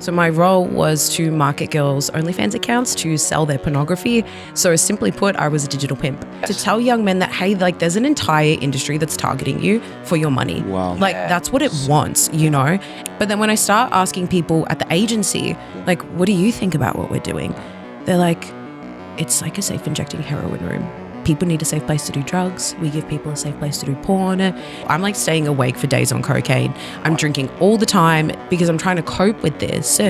So my role was to market girls' Onlyfans accounts to sell their pornography. So simply put, I was a digital pimp. To tell young men that, hey, like there's an entire industry that's targeting you for your money. Wow. Like that's what it wants, you know? But then when I start asking people at the agency, like, what do you think about what we're doing? They're like, it's like a safe injecting heroin room. People need a safe place to do drugs. We give people a safe place to do porn. I'm like staying awake for days on cocaine. I'm drinking all the time because I'm trying to cope with this.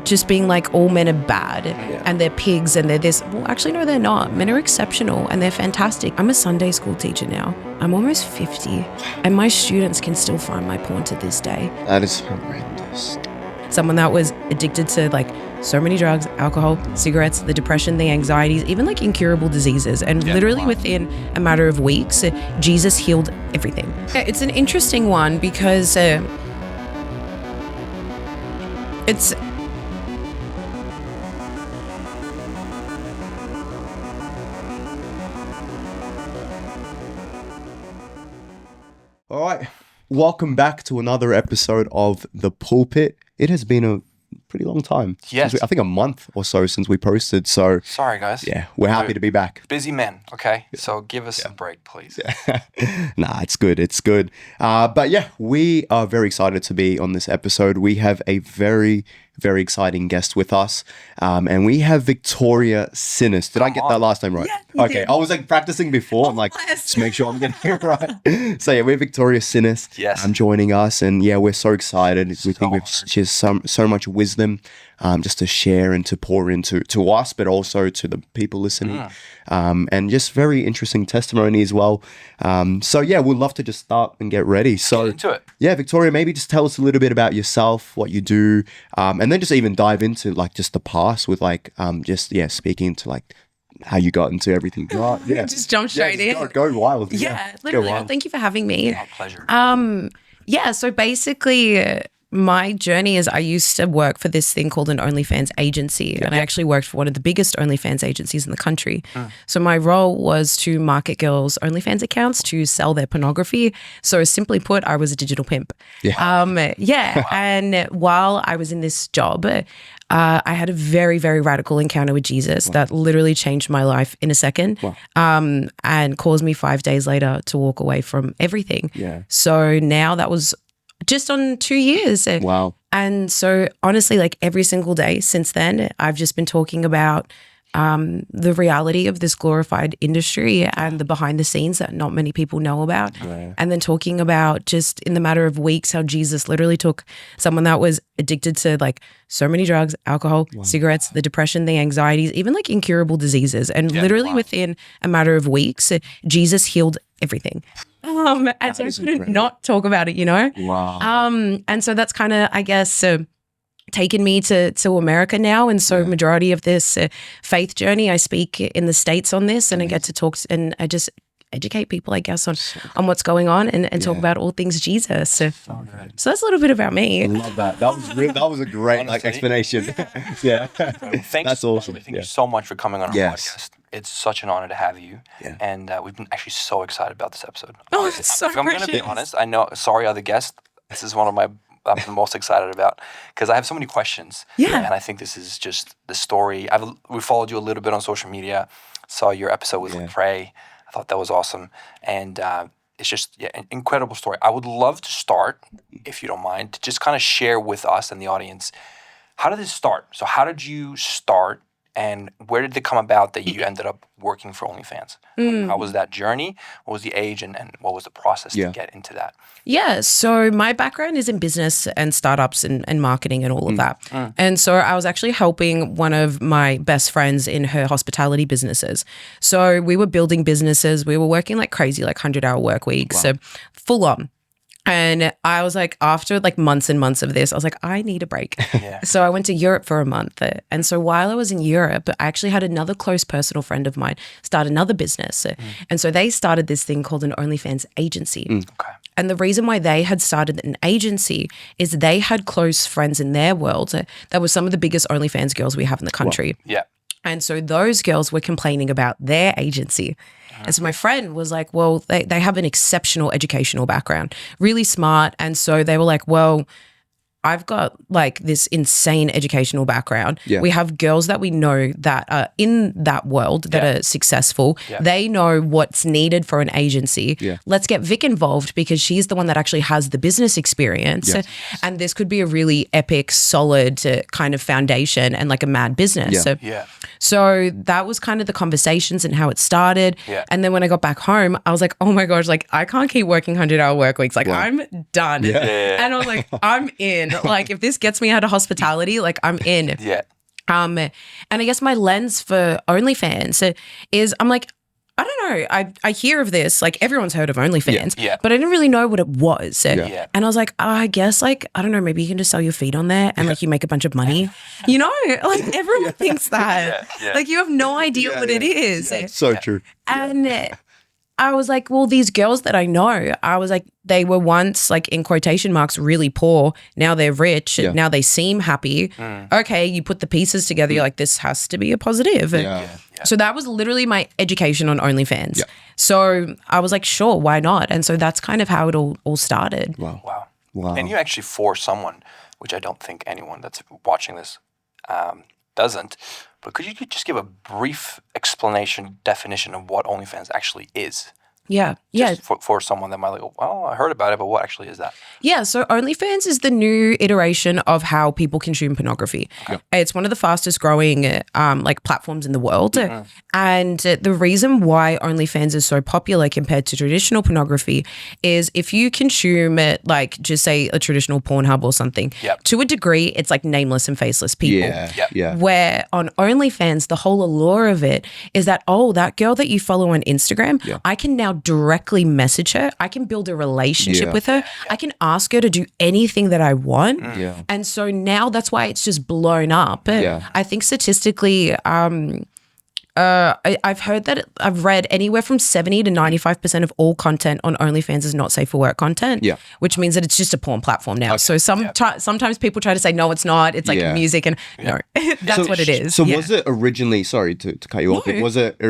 Just being like, all men are bad and they're pigs and they're this. Well, actually, no, they're not. Men are exceptional and they're fantastic. I'm a Sunday school teacher now. I'm almost 50 and my students can still find my porn to this day. That is horrendous. Someone that was addicted to like so many drugs, alcohol, cigarettes, the depression, the anxieties, even like incurable diseases. And literally within a matter of weeks, Jesus healed everything. It's an interesting one because it's... All right. Welcome back to another episode of The Pulpit. It has been a pretty long time. Yes. I think a month or so since we posted. So sorry, guys. yeah, we're happy to be back. Busy men, okay? So give us a break, please. Nah, it's good. It's good. But yeah, we are very excited to be on this episode. We have a very, very exciting guest with us. And we have Victoria Sinis. Did I get that last name right? Yeah, okay. I was like practicing before. I'm like, just make sure I'm getting it right. So yeah, we're Victoria Sinis. Yes. Joining us. And yeah, we're so excited. We think she has so much wisdom just to share and to pour into us, but also to the people listening. And just very interesting testimony as well. So yeah, we'd love to just start and get ready. So get into it. Yeah, Victoria, maybe just tell us a little bit about yourself, what you do, and then just even dive into like just the past with like speaking to like how you got into everything. Yeah. Just jump straight in. Go wild. Yeah, literally. Well, thank you for having me. My pleasure. So basically my journey is I used to work for this thing called an Onlyfans agency, and I actually worked for one of the biggest Onlyfans agencies in the country. So my role was to market girls' Onlyfans accounts to sell their pornography. So simply put, I was a digital pimp. And while I was in this job, I had a very, very radical encounter with Jesus that literally changed my life in a second and caused me 5 days later to walk away from everything. So now that was just on 2 years. Wow. And so honestly, like every single day since then, I've just been talking about the reality of this glorified industry and the behind the scenes that not many people know about. And then talking about just in the matter of weeks, how Jesus literally took someone that was addicted to like so many drugs, alcohol, cigarettes, the depression, the anxieties, even like incurable diseases. And literally within a matter of weeks, Jesus healed everything. And so I couldn't not talk about it, you know? Wow. And so that's kind of, I guess, taken me to America now. And so majority of this faith journey, I speak in the States on this, and I get to talk and I just educate people, I guess, on what's going on and talk about all things Jesus. So that's a little bit about me. I love that. That was a great like explanation. That's awesome. Thank you so much for coming on our podcast. It's such an honor to have you. And we've been actually so excited about this episode. Oh, it's so if I'm going to be honest, I know, sorry, other guests, this is one of I'm the most excited about because I have so many questions. And I think this is just the story. We followed you a little bit on social media, saw your episode with Lecrae. I thought that was awesome. And it's just an incredible story. I would love to start, if you don't mind, to just kind of share with us and the audience, how did this start? So how did you start? And where did it come about that you ended up working for OnlyFans? How was that journey? What was the age and what was the process to get into that? Yeah, so my background is in business and startups and marketing and all of that. And so I was actually helping one of my best friends in her hospitality businesses. So we were building businesses. We were working like crazy, like 100-hour work weeks, so full on. And I was like, after like months and months of this, I was like, I need a break. So I went to Europe for a month. And so while I was in Europe, I actually had another close personal friend of mine start another business. And so they started this thing called an OnlyFans agency. And the reason why they had started an agency is they had close friends in their world that were some of the biggest OnlyFans girls we have in the country. And so those girls were complaining about their agency. And so my friend was like, well, they have an exceptional educational background, really smart. And so they were like, well, I've got like this insane educational background. Yeah. We have girls that we know that are in that world that are successful. They know what's needed for an agency. Let's get Vic involved because she's the one that actually has the business experience. And this could be a really epic, solid kind of foundation and like a mad business. So that was kind of the conversations and how it started. And then when I got back home, I was like, oh my gosh, like I can't keep working 100-hour work weeks. Like I'm done. And I was like, I'm in. Like if this gets me out of hospitality, like I'm in. And I guess my lens for OnlyFans is I'm like, I don't know. I hear of this, like everyone's heard of OnlyFans, but I didn't really know what it was. And I was like, I guess like, I don't know, maybe you can just sell your feet on there and like you make a bunch of money. You know, like everyone thinks that. Like you have no idea what it is. So true. And I was like, well, these girls that I know, I was like, they were once like in quotation marks really poor. Now they're rich. Now they seem happy. Okay, you put the pieces together. You're like, this has to be a positive. So that was literally my education on OnlyFans. So I was like, sure, why not? And so that's kind of how it all started. Wow. And you actually for someone, which I don't think anyone that's watching this doesn't, but could you just give a brief explanation, definition of what OnlyFans actually is? Just for someone that might like, well, I heard about it, but what actually is that? So OnlyFans is the new iteration of how people consume pornography. It's one of the fastest growing like platforms in the world. And the reason why OnlyFans is so popular compared to traditional pornography is if you consume it, like just say a traditional Pornhub or something, to a degree, it's like nameless and faceless people. Where on OnlyFans, the whole allure of it is that, oh, that girl that you follow on Instagram, I can now directly message her. I can build a relationship with her. I can ask her to do anything that I want. And so now that's why it's just blown up. I think statistically, I've heard that I've read anywhere from 70 to 95% of all content on OnlyFans is not safe for work content, which means that it's just a porn platform now. So sometimes people try to say, no, it's not. It's like music and no, that's what it is. So was it originally, sorry to cut you off, but was it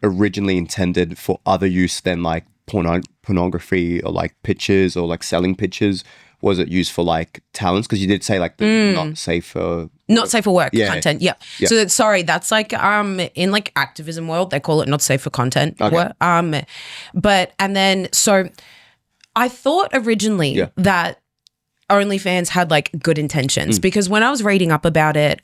originally intended for other use than like pornography or like pictures or like selling pictures? Was it used for like talents? Because you did say like the not safe for work content. So sorry, that's like in like activism world they call it not safe for content. But and then so I thought originally that OnlyFans had like good intentions because when I was reading up about it,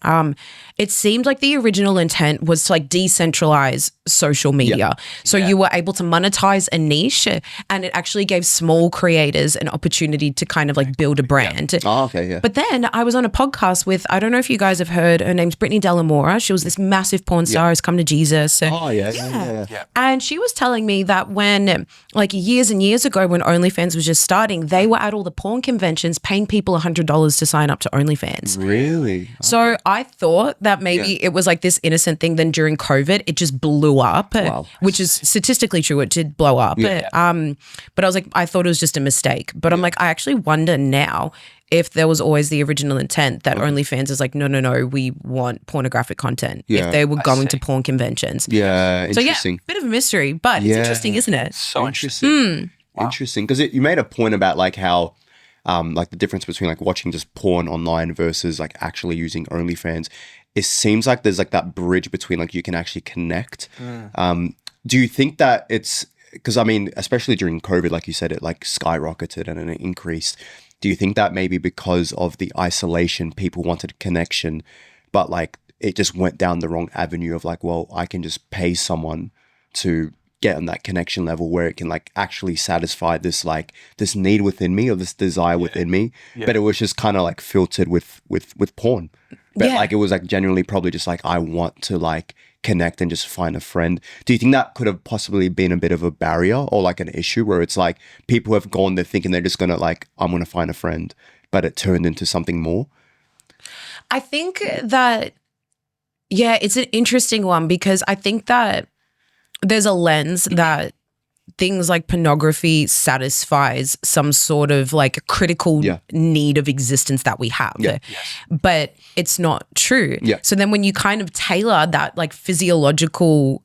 it seemed like the original intent was to like decentralize social media. So you were able to monetize a niche and it actually gave small creators an opportunity to kind of like build a brand. But then I was on a podcast with, I don't know if you guys have heard, her name's Brittany Delamora. She was this massive porn star who's come to Jesus. And she was telling me that when like years and years ago when OnlyFans was just starting, they were at all the porn conventions paying people $100 to sign up to OnlyFans. Really? So I thought that maybe it was like this innocent thing. Then during COVID, it just blew up, which is statistically true. It did blow up. But I was like, I thought it was just a mistake. But I'm like, I actually wonder now if there was always the original intent that OnlyFans is like, no, we want pornographic content. If they were going to porn conventions. Interesting. So bit of a mystery, but it's interesting, isn't it? So interesting. Interesting. Because you made a point about like how like the difference between like watching just porn online versus like actually using OnlyFans. It seems like there's like that bridge between like you can actually connect. Do you think that it's because I mean, especially during COVID, like you said, it like skyrocketed and it increased. Do you think that maybe because of the isolation, people wanted connection, but like it just went down the wrong avenue of like, well, I can just pay someone to get on that connection level where it can like actually satisfy this like this need within me or this desire within me, but it was just kind of like filtered with porn, but like it was like genuinely probably just like I want to like connect and just find a friend. Do you think that could have possibly been a bit of a barrier or like an issue where it's like people have gone there thinking they're just gonna like I'm gonna find a friend, but it turned into something more? I think that it's an interesting one because I think that there's a lens that things like pornography satisfies some sort of like critical need of existence that we have. But it's not true. So then when you kind of tailor that like physiological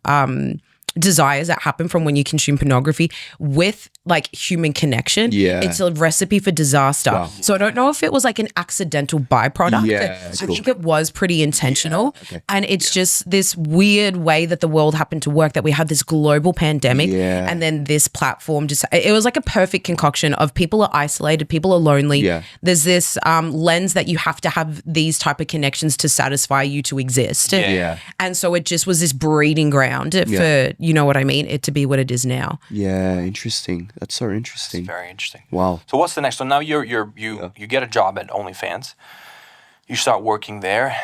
desires that happen from when you consume pornography with like human connection. Yeah. It's a recipe for disaster. Wow. So I don't know if it was like an accidental byproduct. Yeah, I cool. think it was pretty intentional. Okay. And it's just this weird way that the world happened to work, that we had this global pandemic Yeah. and then this platform just, it was like a perfect concoction of people are isolated, people are lonely. Yeah. There's this lens that you have to have these type of connections to satisfy you to exist. Yeah. And so it just was this breeding ground for, you know what I mean, it to be what it is now. Yeah, interesting. That's so interesting. It's very interesting. Wow. So what's the next? So now you get a job at Onlyfans. You start working there.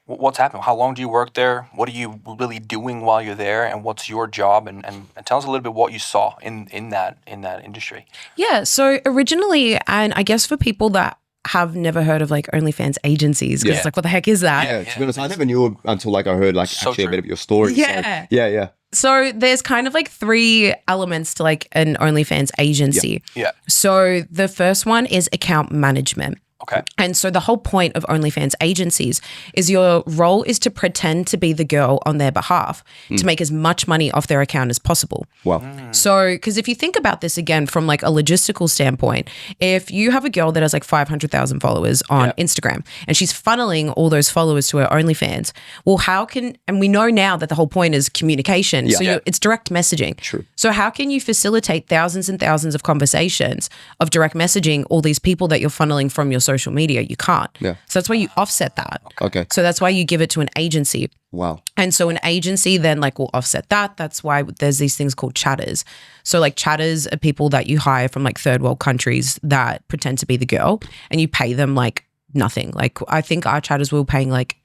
What's happened? How long do you work there? What are you really doing while you're there? And what's your job? And tell us a little bit what you saw in that industry. Yeah. So originally, and I guess for people that have never heard of like OnlyFans agencies, because it's like, what the heck is that? Yeah, to be honest, I never knew until like I heard like So actually true. a bit of your story. Yeah. So, yeah. So there's kind of like 3 elements to like an OnlyFans agency. Yeah. So the first one is account management. Okay. And so the whole point of OnlyFans agencies is your role is to pretend to be the girl on their behalf to make as much money off their account as possible. Wow. So, because if you think about this again from like a logistical standpoint, if you have a girl that has like 500,000 followers on Instagram and she's funneling all those followers to her OnlyFans, well, how can, and we know now that the whole point is communication. So it's direct messaging. True. So how can you facilitate thousands and thousands of conversations of direct messaging all these people that you're funneling from your social media? You can't. Yeah. So that's why you offset that. Okay. So that's why you give it to an agency. Wow. And so an agency then like will offset that. That's why there's these things called chatters. So like chatters are people that you hire from like third world countries that pretend to be the girl, and you pay them like nothing. Like I think our chatters were paying like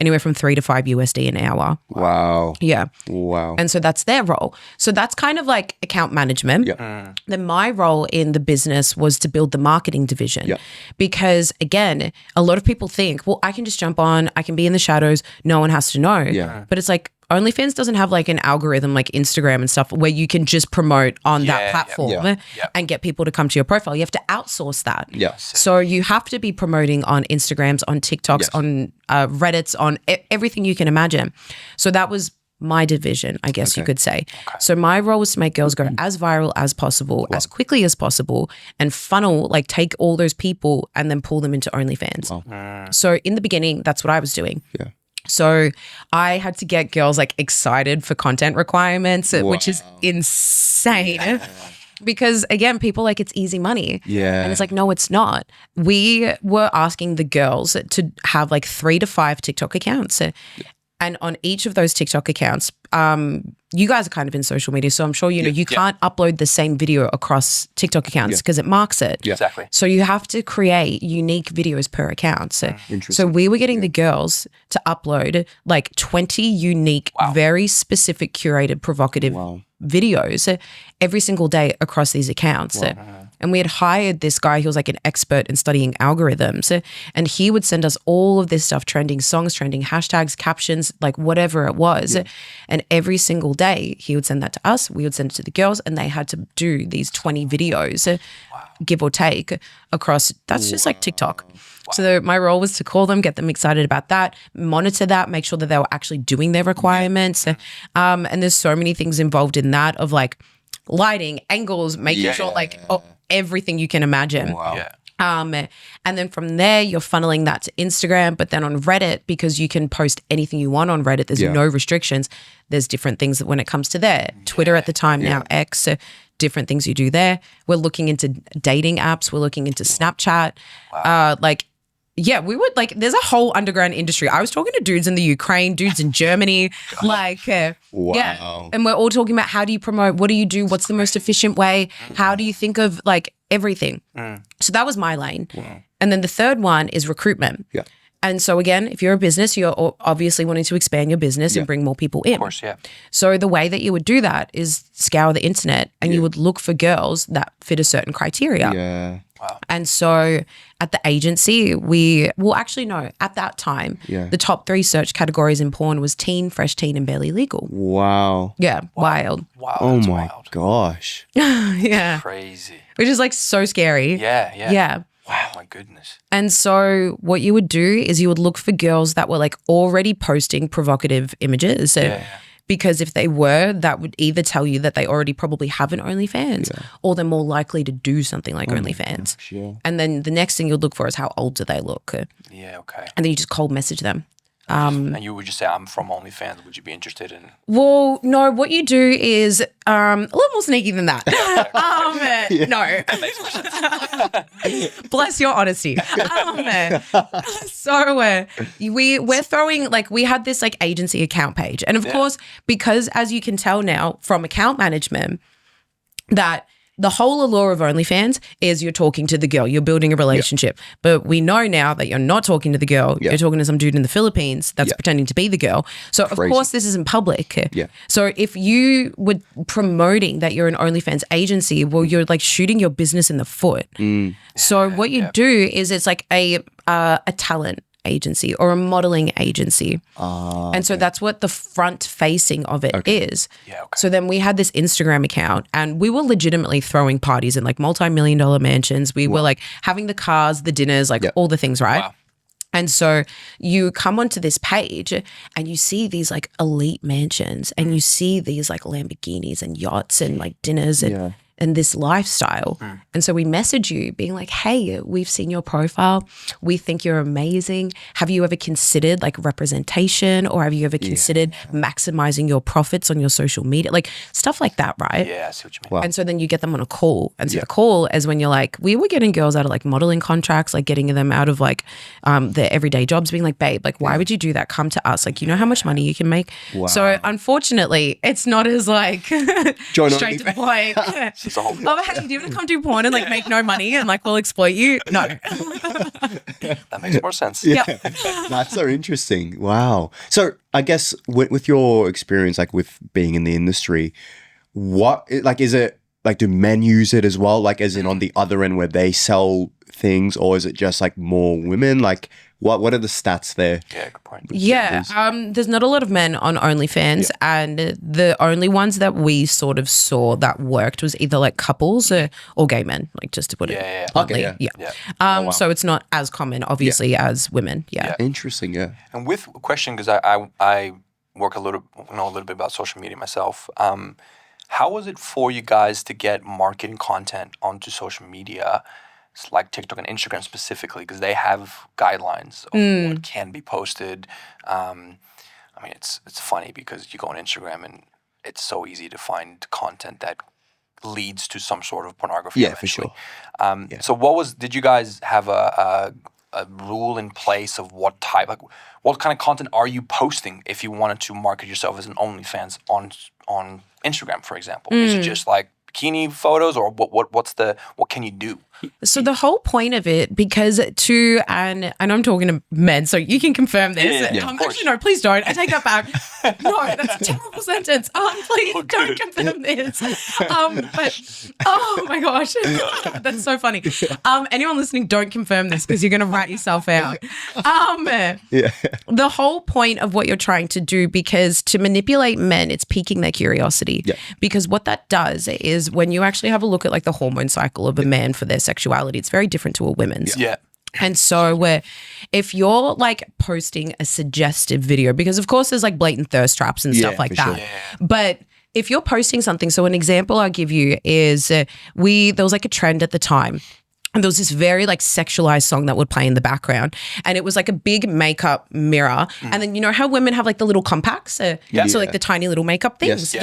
anywhere from $3 to $5 USD an hour. Wow. Yeah. Wow. And so that's their role. So that's kind of like account management. Yeah. Then my role in the business was to build the marketing division. Yeah. Because again, a lot of people think, well, I can just jump on, I can be in the shadows, no one has to know. Yeah. But it's like OnlyFans doesn't have like an algorithm like Instagram and stuff where you can just promote on that platform and get people to come to your profile. You have to outsource that. Yeah. So you have to be promoting on Instagrams, on TikToks, on Reddits, on everything you can imagine. So that was my division, I guess you could say. So my role was to make girls go as viral as possible, as quickly as possible, and funnel, like take all those people and then pull them into OnlyFans. Wow. So in the beginning, that's what I was doing. Yeah. So I had to get girls like excited for content requirements, which is insane. Because again, people like it's easy money. Yeah. And it's like, no, it's not. We were asking the girls to have like 3 to 5 TikTok accounts. And on each of those TikTok accounts, you guys are kind of in social media, so I'm sure you know you can't upload the same video across TikTok accounts because it marks it. Yeah. Exactly. So you have to create unique videos per account. So we were getting the girls to upload like 20 unique, very specific, curated, provocative videos every single day across these accounts. And we had hired this guy who was like an expert in studying algorithms, and he would send us all of this stuff, trending songs, trending hashtags, captions, like whatever it was. And every single day he would send that to us, we would send it to the girls, and they had to do these 20 videos, give or take, across, that's just like TikTok. So my role was to call them, get them excited about that, monitor that, make sure that they were actually doing their requirements. And there's so many things involved in that of like lighting, angles, making sure like everything you can imagine. And then from there, you're funneling that to Instagram. But then on Reddit, because you can post anything you want on Reddit, there's no restrictions. There's different things when it comes to there. Twitter at the time, now X, different things you do there. We're looking into dating apps. We're looking into Snapchat. We would like, there's a whole underground industry. I was talking to dudes in the Ukraine, dudes in Germany, and we're all talking about how do you promote? What do you do? What's the most efficient way? How do you think of like everything? So that was my lane. And then the third one is recruitment. And so again, if you're a business, you're obviously wanting to expand your business and bring more people in. Of course, So the way that you would do that is scour the internet and you would look for girls that fit a certain criteria. And so at the agency, at that time, the top 3 search categories in porn was teen, fresh teen, and barely legal. Wild. Oh my gosh. Crazy. Which is like so scary. Yeah. Wow, my goodness. And so what you would do is you would look for girls that were like already posting provocative images. because if they were, that would either tell you that they already probably have an OnlyFans or they're more likely to do something like OnlyFans. And then the next thing you'll look for is how old do they look. Yeah, okay. And then you just cold message them. And you would just say, I'm from OnlyFans. Would you be interested in? Well, no, what you do is a little more sneaky than that. No. That makes more sense. Bless your honesty. So we're throwing, like, we had this like agency account page. And of course, because as you can tell now from account management, that the whole allure of OnlyFans is you're talking to the girl, you're building a relationship. But we know now that you're not talking to the girl, you're talking to some dude in the Philippines that's pretending to be the girl. So of course this isn't public. So if you were promoting that you're an OnlyFans agency, well, you're like shooting your business in the foot. So what you do is it's like a talent agency or a modeling agency. And so that's what the front facing of it is. So then we had this Instagram account and we were legitimately throwing parties in like multi-million-dollar mansions. We were like having the cars, the dinners, like all the things, right? And so you come onto this page and you see these like elite mansions and you see these like Lamborghinis and yachts and like dinners and this lifestyle. And so we message you being like, hey, we've seen your profile. We think you're amazing. Have you ever considered like representation, or have you ever considered maximizing your profits on your social media? Like stuff like that, right? Yeah, I see what you mean. And so then you get them on a call. And so the call is when you're like, we were getting girls out of like modeling contracts, like getting them out of like their everyday jobs, being like, babe, like why would you do that? Come to us. Like, you know how much money you can make. So unfortunately, it's not as like straight to the point. Oh, hey, do you want to come do porn and like make no money and like we'll exploit you? No. That makes more sense. That's so interesting. Wow. So I guess with your experience, like with being in the industry, what like is it like, do men use it as well? Like as in on the other end where they sell things, or is it just like more women? Like what are the stats there? Yeah, good point. There's not a lot of men on OnlyFans, and the only ones that we sort of saw that worked was either like couples or gay men, like just to put it bluntly. So it's not as common, obviously, as women. Interesting. And with a question, because I work know a little bit about social media myself. How was it for you guys to get marketing content onto social media? Like TikTok and Instagram specifically, because they have guidelines of what can be posted. I mean, it's funny because you go on Instagram and it's so easy to find content that leads to some sort of pornography. Yeah, for sure. So did you guys have a rule in place of what kind of content are you posting if you wanted to market yourself as an OnlyFans on Instagram, for example? Is it just like bikini photos, or what can you do? So the whole point of it, because and I'm talking to men, so you can confirm this. Actually, no, please don't. I take that back. No, that's a terrible sentence. Please don't confirm this. But oh my gosh, that's so funny. Anyone listening, don't confirm this because you're going to rat yourself out. The whole point of what you're trying to do, because to manipulate men, it's piquing their curiosity. Because what that does is when you actually have a look at like the hormone cycle of a man for their sexuality, it's very different to a women's. And so if you're like posting a suggestive video, because of course there's like blatant thirst traps and stuff like that. But if you're posting something, so an example I'll give you is there was like a trend at the time. And there was this very like sexualized song that would play in the background, and it was like a big makeup mirror. And then you know how women have like the little compacts, so like the tiny little makeup things.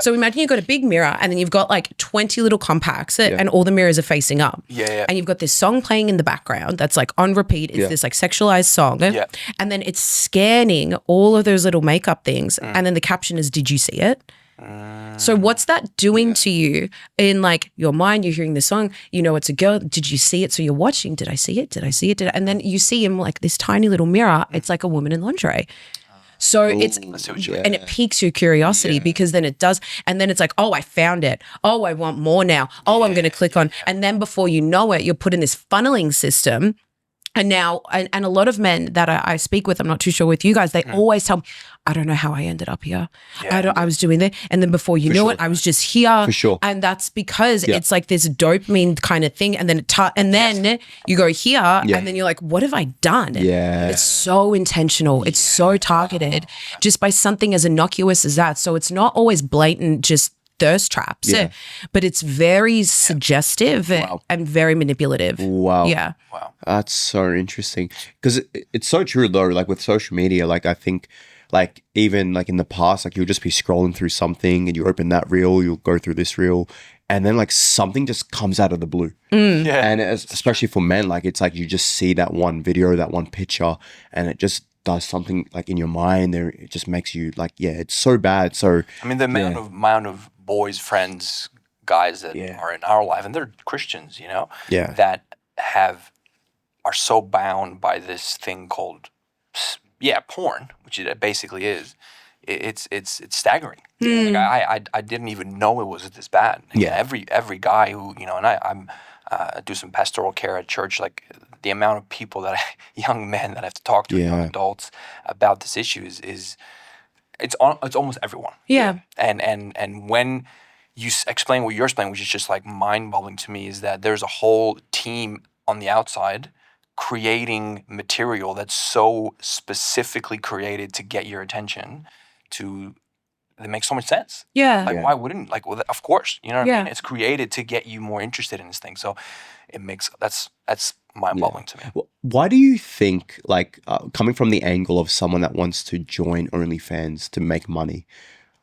So imagine you've got a big mirror, and then you've got like 20 little compacts, and all the mirrors are facing up. And you've got this song playing in the background that's like on repeat. It's this like sexualized song, and then it's scanning all of those little makeup things, and then the caption is, "Did you see it?" So what's that doing to you in like your mind? You're hearing the song, you know it's a girl. Did you see it? So you're watching. Did I see it? Did I see it? And then you see him like this tiny little mirror. It's like a woman in lingerie. So and it piques your curiosity because then it does. And then it's like, oh, I found it. Oh, I want more now. Oh, I'm going to click on. And then before you know it, you're put in this funneling system And now, and a lot of men that I speak with, I'm not too sure with you guys, they always tell me, I don't know how I ended up here. I was doing that. And then before you know it, I was just here. For sure. And that's because it's like this dopamine kind of thing. And then then you go here and then you're like, what have I done? Yeah. It's so intentional. It's so targeted just by something as innocuous as that. So it's not always blatant, just thirst traps, but it's very suggestive and very manipulative. Wow. Yeah. Wow. That's so interesting because it's so true though. Like with social media, like I think, like even like in the past, like you'll just be scrolling through something and you open that reel, you'll go through this reel, and then like something just comes out of the blue. Yeah. And especially for men, like it's like you just see that one video, that one picture, and it just does something like in your mind there. It just makes you like, it's so bad. So I mean, the amount of boys, friends, guys that are in our life, and they're Christians, you know, that are so bound by this thing called porn, which it basically is. It's staggering. Like I didn't even know it was this bad. Every guy who, you know, and I do some pastoral care at church, like the amount of people young men that I have to talk to, young adults about this issue is it's almost everyone. Yeah. And when you explain what you're explaining, which is just like mind-boggling to me, is that there's a whole team on the outside creating material that's so specifically created to get your attention that makes so much sense. Yeah. Like why wouldn't, like, well, of course, you know what I mean? It's created to get you more interested in this thing. So it makes, that's mind-boggling to me. Well, why do you think, like, coming from the angle of someone that wants to join OnlyFans to make money,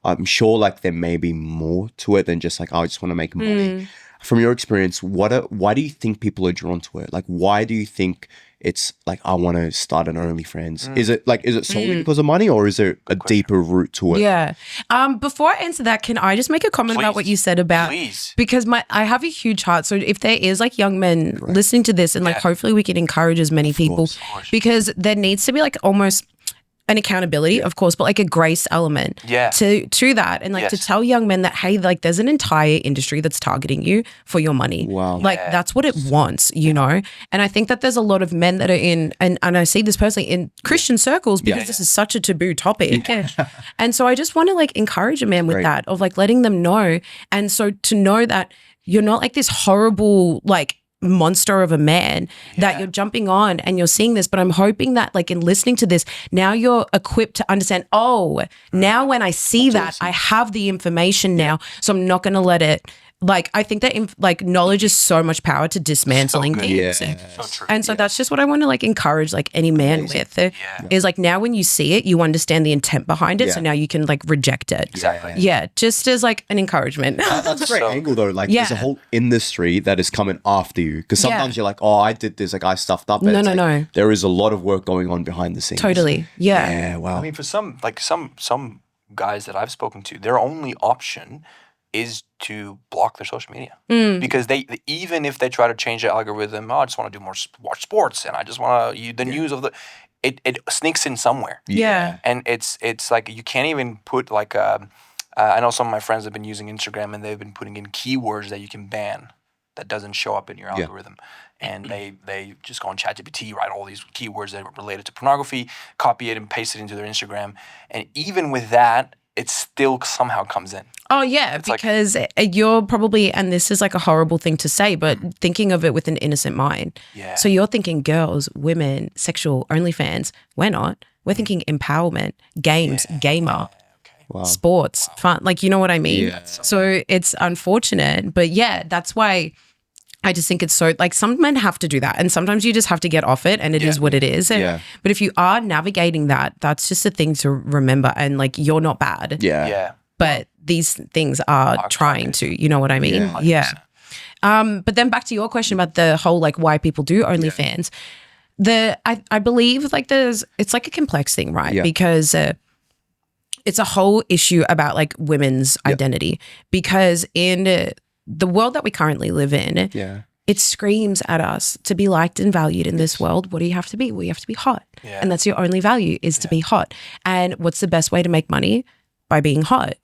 I'm sure like there may be more to it than just like, I just want to make money. From your experience, why do you think people are drawn to it? Like, why do you think it's like, I want to start an OnlyFans? Is it solely because of money, or is there a deeper root to it? Yeah. Before I answer that, can I just make a comment about what you said about, because I have a huge heart. So if there is like young men listening to this, and like hopefully we can encourage as many people, because there needs to be like almost an accountability, of course, but like a grace element to that. And like to tell young men that, hey, like there's an entire industry that's targeting you for your money. Wow. Like that's what it wants, you know? And I think that there's a lot of men that are in, and I see this personally in Christian circles, because this is such a taboo topic. And so I just want to like encourage a man with that, of like letting them know. And so to know that you're not like this horrible, like, monster of a man that you're jumping on and you're seeing this, but I'm hoping that like in listening to this, now you're equipped to understand, now when I see that, I have the information now, so I'm not going to let it, like, I think that like knowledge is so much power to dismantling things. And so that's just what I want to like encourage like any man with is like, now when you see it, you understand the intent behind it. So now you can like reject it. Exactly. Yeah. Just as like an encouragement. That's a great angle though. Like there's a whole industry that is coming after you. Because sometimes you're like, I did this, like I stuffed up. No. There is a lot of work going on behind the scenes. Totally. Yeah. Yeah. Wow. I mean, for some guys that I've spoken to, their only option is to block their social media, because they, even if they try to change the algorithm, I just want to do more watch sports, and I just want to the news of it sneaks in somewhere. And it's like you can't even put like I know some of my friends have been using Instagram, and they've been putting in keywords that you can ban that doesn't show up in your algorithm. And they just go on ChatGPT, write all these keywords that are related to pornography, copy it and paste it into their Instagram, and even with that, it still somehow comes in. Oh, yeah, it's because you're probably, and this is like a horrible thing to say, but thinking of it with an innocent mind. Yeah. So you're thinking girls, women, sexual, OnlyFans. We're not. We're thinking empowerment, games, gamer, sports, fun. Like, you know what I mean? Yeah. So it's unfortunate, but yeah, that's why I just think it's so, like, some men have to do that, and sometimes you just have to get off it, and it is what it is. But if you are navigating that, that's just a thing to remember, and like, you're not bad. But these things are trying to, you know what I mean? But then back to your question about the whole, like, why people do OnlyFans. I believe like it's like a complex thing, right? Because it's a whole issue about like women's identity, because in the world that we currently live in, it screams at us to be liked and valued in this world. What do you have to be? Well, you have to be hot. And that's your only value, is to be hot. And what's the best way to make money? by being hot.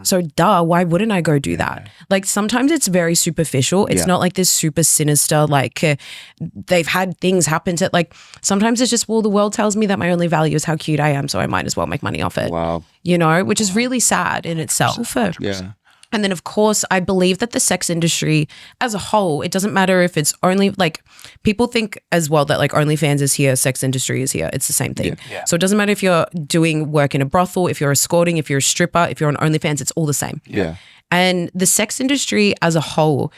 So duh, why wouldn't I go do that? Like sometimes it's very superficial. It's not like this super sinister, like they've had things happen to, like sometimes it's just, well, the world tells me that my only value is how cute I am, so I might as well make money off it. Wow. You know, which is really sad in itself. 100%. And then, of course, I believe that the sex industry as a whole, it doesn't matter if it's only, like, people think as well that, like, OnlyFans is here, sex industry is here. It's the same thing. Yeah. So it doesn't matter if you're doing work in a brothel, if you're escorting, if you're a stripper, if you're on OnlyFans, it's all the same. Yeah. And the sex industry as a whole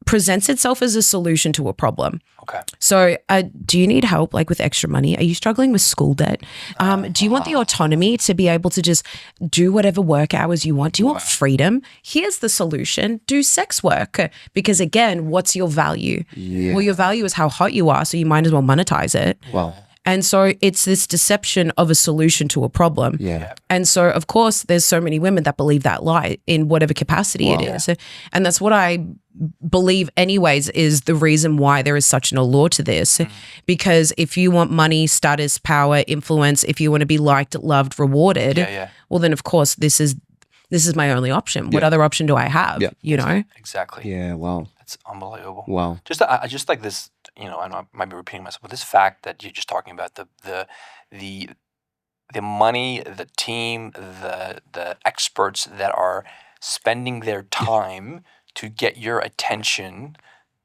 presents itself as a solution to a problem. Okay. So do you need help, like, with extra money? Are you struggling with school debt? Do you want the autonomy to be able to just do whatever work hours you want? Do you want freedom? Here's the solution. Do sex work. Because again, what's your value? Yeah. Well, your value is how hot you are, so you might as well monetize it. Wow. And so it's this deception of a solution to a problem. Yeah. And so, of course, there's so many women that believe that lie in whatever capacity it is. And that's what I believe anyways is the reason why there is such an allure to this. Because if you want money, status, power, influence, if you want to be liked, loved, rewarded, well, then, of course, this is my only option. What other option do I have? Yeah. You know? Exactly. Yeah. Wow. It's unbelievable. Wow. I just like this, you know, I know I might be repeating myself, but this fact that you're just talking about the money, the team, the experts that are spending their time to get your attention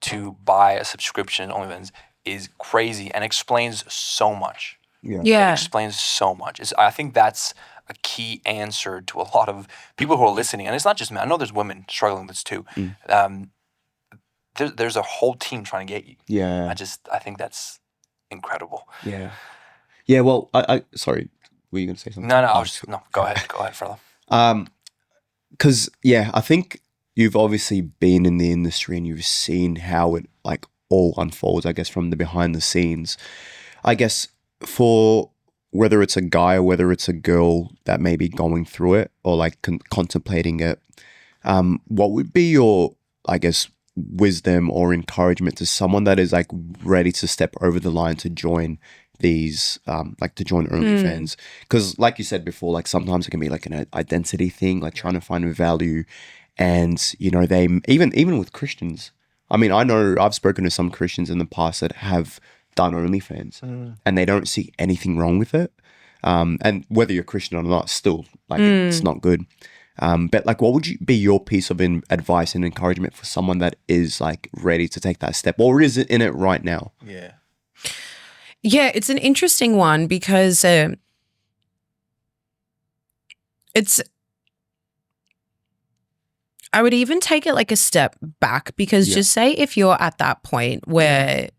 to buy a subscription on OnlyFans is crazy and explains so much. Yeah. It explains so much. I think that's a key answer to a lot of people who are listening. And it's not just men. I know there's women struggling with this too. There's a whole team trying to get you. Yeah. I think that's incredible. Yeah. Yeah. Well, I sorry, were you going to say something? No, go ahead, fella. Because I think you've obviously been in the industry and you've seen how it like all unfolds, I guess, from the behind the scenes. I guess for whether it's a guy or whether it's a girl that may be going through it or like contemplating it, what would be your, I guess, wisdom or encouragement to someone that is like ready to step over the line to join these, like to join OnlyFans? Because like you said before, like sometimes it can be like an identity thing, like trying to find a value. And, you know, they even with Christians, I mean, I know I've spoken to some Christians in the past that have done OnlyFans and they don't see anything wrong with it. And whether you're Christian or not, still like it's not good. But like, what would be your piece of advice and encouragement for someone that is like ready to take that step or is in it right now? Yeah, it's an interesting one because I would even take it like a step back because just say if you're at that point where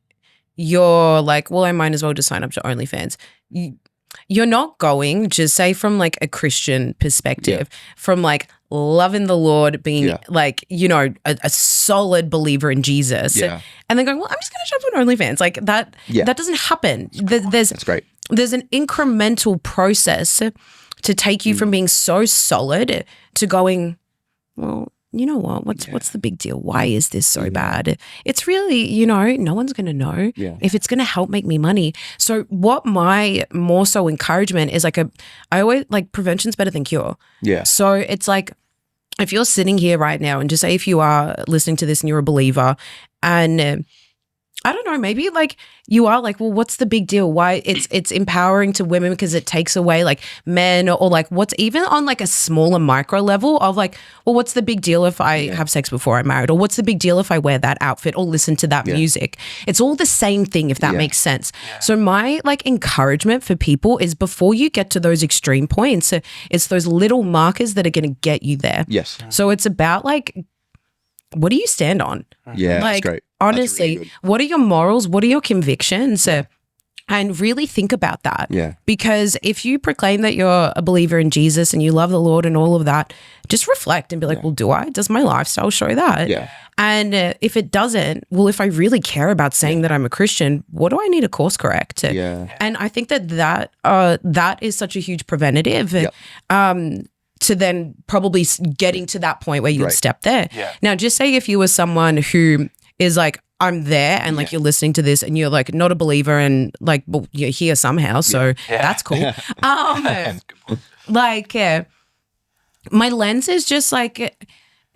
you're like, well, I might as well just sign up to OnlyFans. You're not going, just say from like a Christian perspective, from like loving the Lord, being like, you know, a solid believer in Jesus. And then going, well, I'm just going to jump on OnlyFans. Like that doesn't happen. That's great. There's an incremental process to take you from being so solid to going, well, you know what? What's the big deal? Why is this so bad? It's really, you know, no one's going to know if it's going to help make me money. So what my more so encouragement is like I always like prevention's better than cure. Yeah. So it's like if you're sitting here right now and just say if you are listening to this and you're a believer and I don't know, maybe like you are like, well, what's the big deal? Why it's empowering to women because it takes away like men or like what's even on like a smaller micro level of like, well, what's the big deal if I have sex before I'm married? Or what's the big deal if I wear that outfit or listen to that music? It's all the same thing if that makes sense. So my like encouragement for people is before you get to those extreme points, it's those little markers that are going to get you there. Yes. So it's about like, what do you stand on? Yeah, like, that's great. Honestly, really what are your morals? What are your convictions? And really think about that. Yeah. Because if you proclaim that you're a believer in Jesus and you love the Lord and all of that, just reflect and be like, well, do I? Does my lifestyle show that? Yeah. And if it doesn't, well, if I really care about saying that I'm a Christian, what do I need to course correct? Yeah. And I think that is such a huge preventative. To then probably getting to that point where you step there. Yeah. Now, just say if you were someone who is like, I'm there and like you're listening to this and you're like not a believer and like, well, you're here somehow. So that's cool. Like, my lens is just like,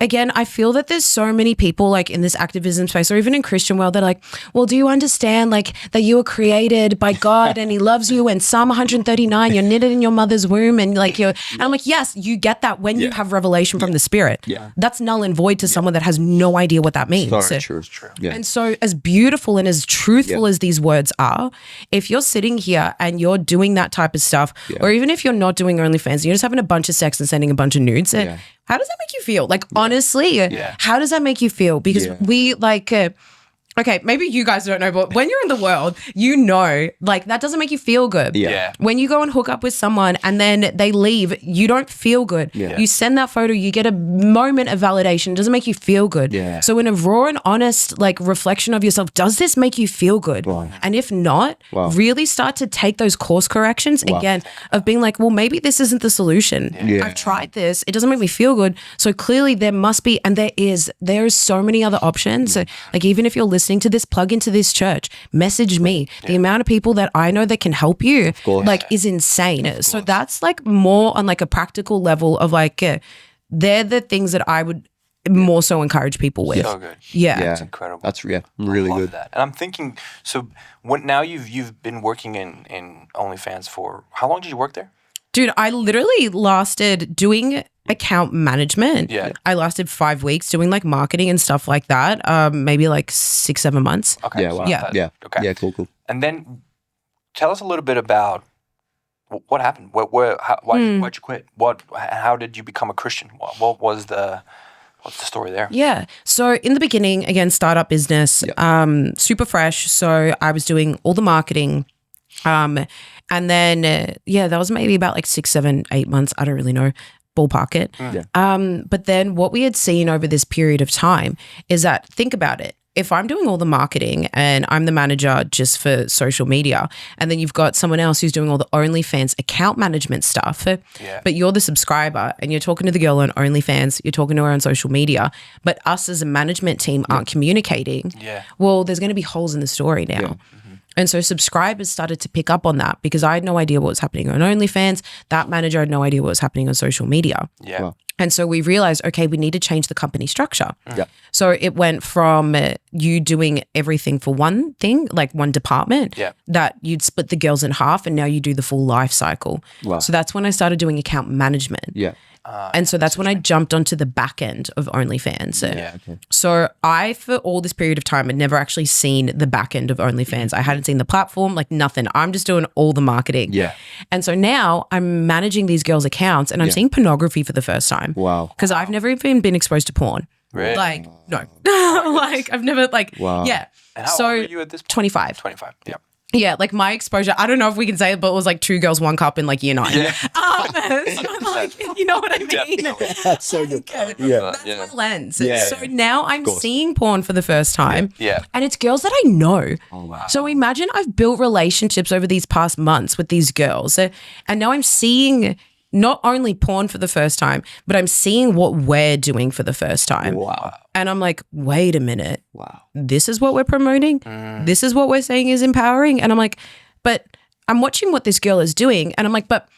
again, I feel that there's so many people like in this activism space or even in Christian world that are like, well, do you understand like that you were created by God and he loves you, and Psalm 139, you're knitted in your mother's womb, and like and I'm like, yes, you get that when you have revelation from the Spirit. Yeah. That's null and void to someone that has no idea what that means. True. Yeah. And so as beautiful and as truthful as these words are, if you're sitting here and you're doing that type of stuff, or even if you're not doing OnlyFans and you're just having a bunch of sex and sending a bunch of nudes, how does that make you feel? Like, honestly, how does that make you feel? Because we like, okay, maybe you guys don't know, but when you're in the world, you know, like that doesn't make you feel good. Yeah. When you go and hook up with someone and then they leave, you don't feel good. Yeah. You send that photo, you get a moment of validation. It doesn't make you feel good. Yeah. So in a raw and honest like reflection of yourself, does this make you feel good? Wow. And if not, really start to take those course corrections again of being like, well, maybe this isn't the solution. Yeah. I've tried this. It doesn't make me feel good. So clearly there must be, and there is so many other options. So, like even if you're listening to this, plug into this church, message me. The amount of people that I know that can help you like is insane. So that's like more on like a practical level of like, they're the things that I would more so encourage people with. So good. Yeah. That's incredible. That's really I love good. that. And I'm thinking, so what now you've been working in OnlyFans for, how long did you work there? Dude, I literally lasted doing account management. Yeah. I lasted 5 weeks doing like marketing and stuff like that. Maybe like 6-7 months. Okay. Yeah, wow. Yeah. Okay. Yeah, cool. And then tell us a little bit about what happened. Why'd you quit? How did you become a Christian? What's the story there? Yeah. So in the beginning, again, startup business, super fresh. So I was doing all the marketing. And then, that was maybe about like 6, 7, 8 months. I don't really know. Ballpark it. But then what we had seen over this period of time is that, think about it. If I'm doing all the marketing and I'm the manager just for social media, and then you've got someone else who's doing all the OnlyFans account management stuff, but you're the subscriber and you're talking to the girl on OnlyFans, you're talking to her on social media, but us as a management team aren't communicating, well, there's going to be holes in the story now. Yeah. And so subscribers started to pick up on that because I had no idea what was happening on OnlyFans. That manager had no idea what was happening on social media. Yeah. Wow. And so we realized, okay, we need to change the company structure. Yeah. So it went from you doing everything for one thing, like one department, that you'd split the girls in half, and now you do the full life cycle. Wow. So that's when I started doing account management. Yeah. And so that's when I jumped onto the back end of OnlyFans. Okay. So I, for all this period of time, had never actually seen the back end of OnlyFans. I hadn't seen the platform, like nothing. I'm just doing all the marketing. Yeah. And so now I'm managing these girls' accounts and I'm seeing pornography for the first time. Wow. Because I've never even been exposed to porn. Really? Like, no. Like, I've never, like, yeah. And how old were you at this point? 25. 25, yeah. Yeah, like my exposure, I don't know if we can say it, but it was like 2 girls, 1 cup in like year 9. Yeah. So like, you know what I mean? That's so good. That's my lens. Yeah. So now I'm seeing porn for the first time. Yeah. And it's girls that I know. Oh, wow. So imagine I've built relationships over these past months with these girls. And now I'm seeing not only porn for the first time, but I'm seeing what we're doing for the first time. Wow. And I'm like, wait a minute. Wow. This is what we're promoting. This is what we're saying is empowering. And I'm like, but I'm watching what this girl is doing. And I'm like, but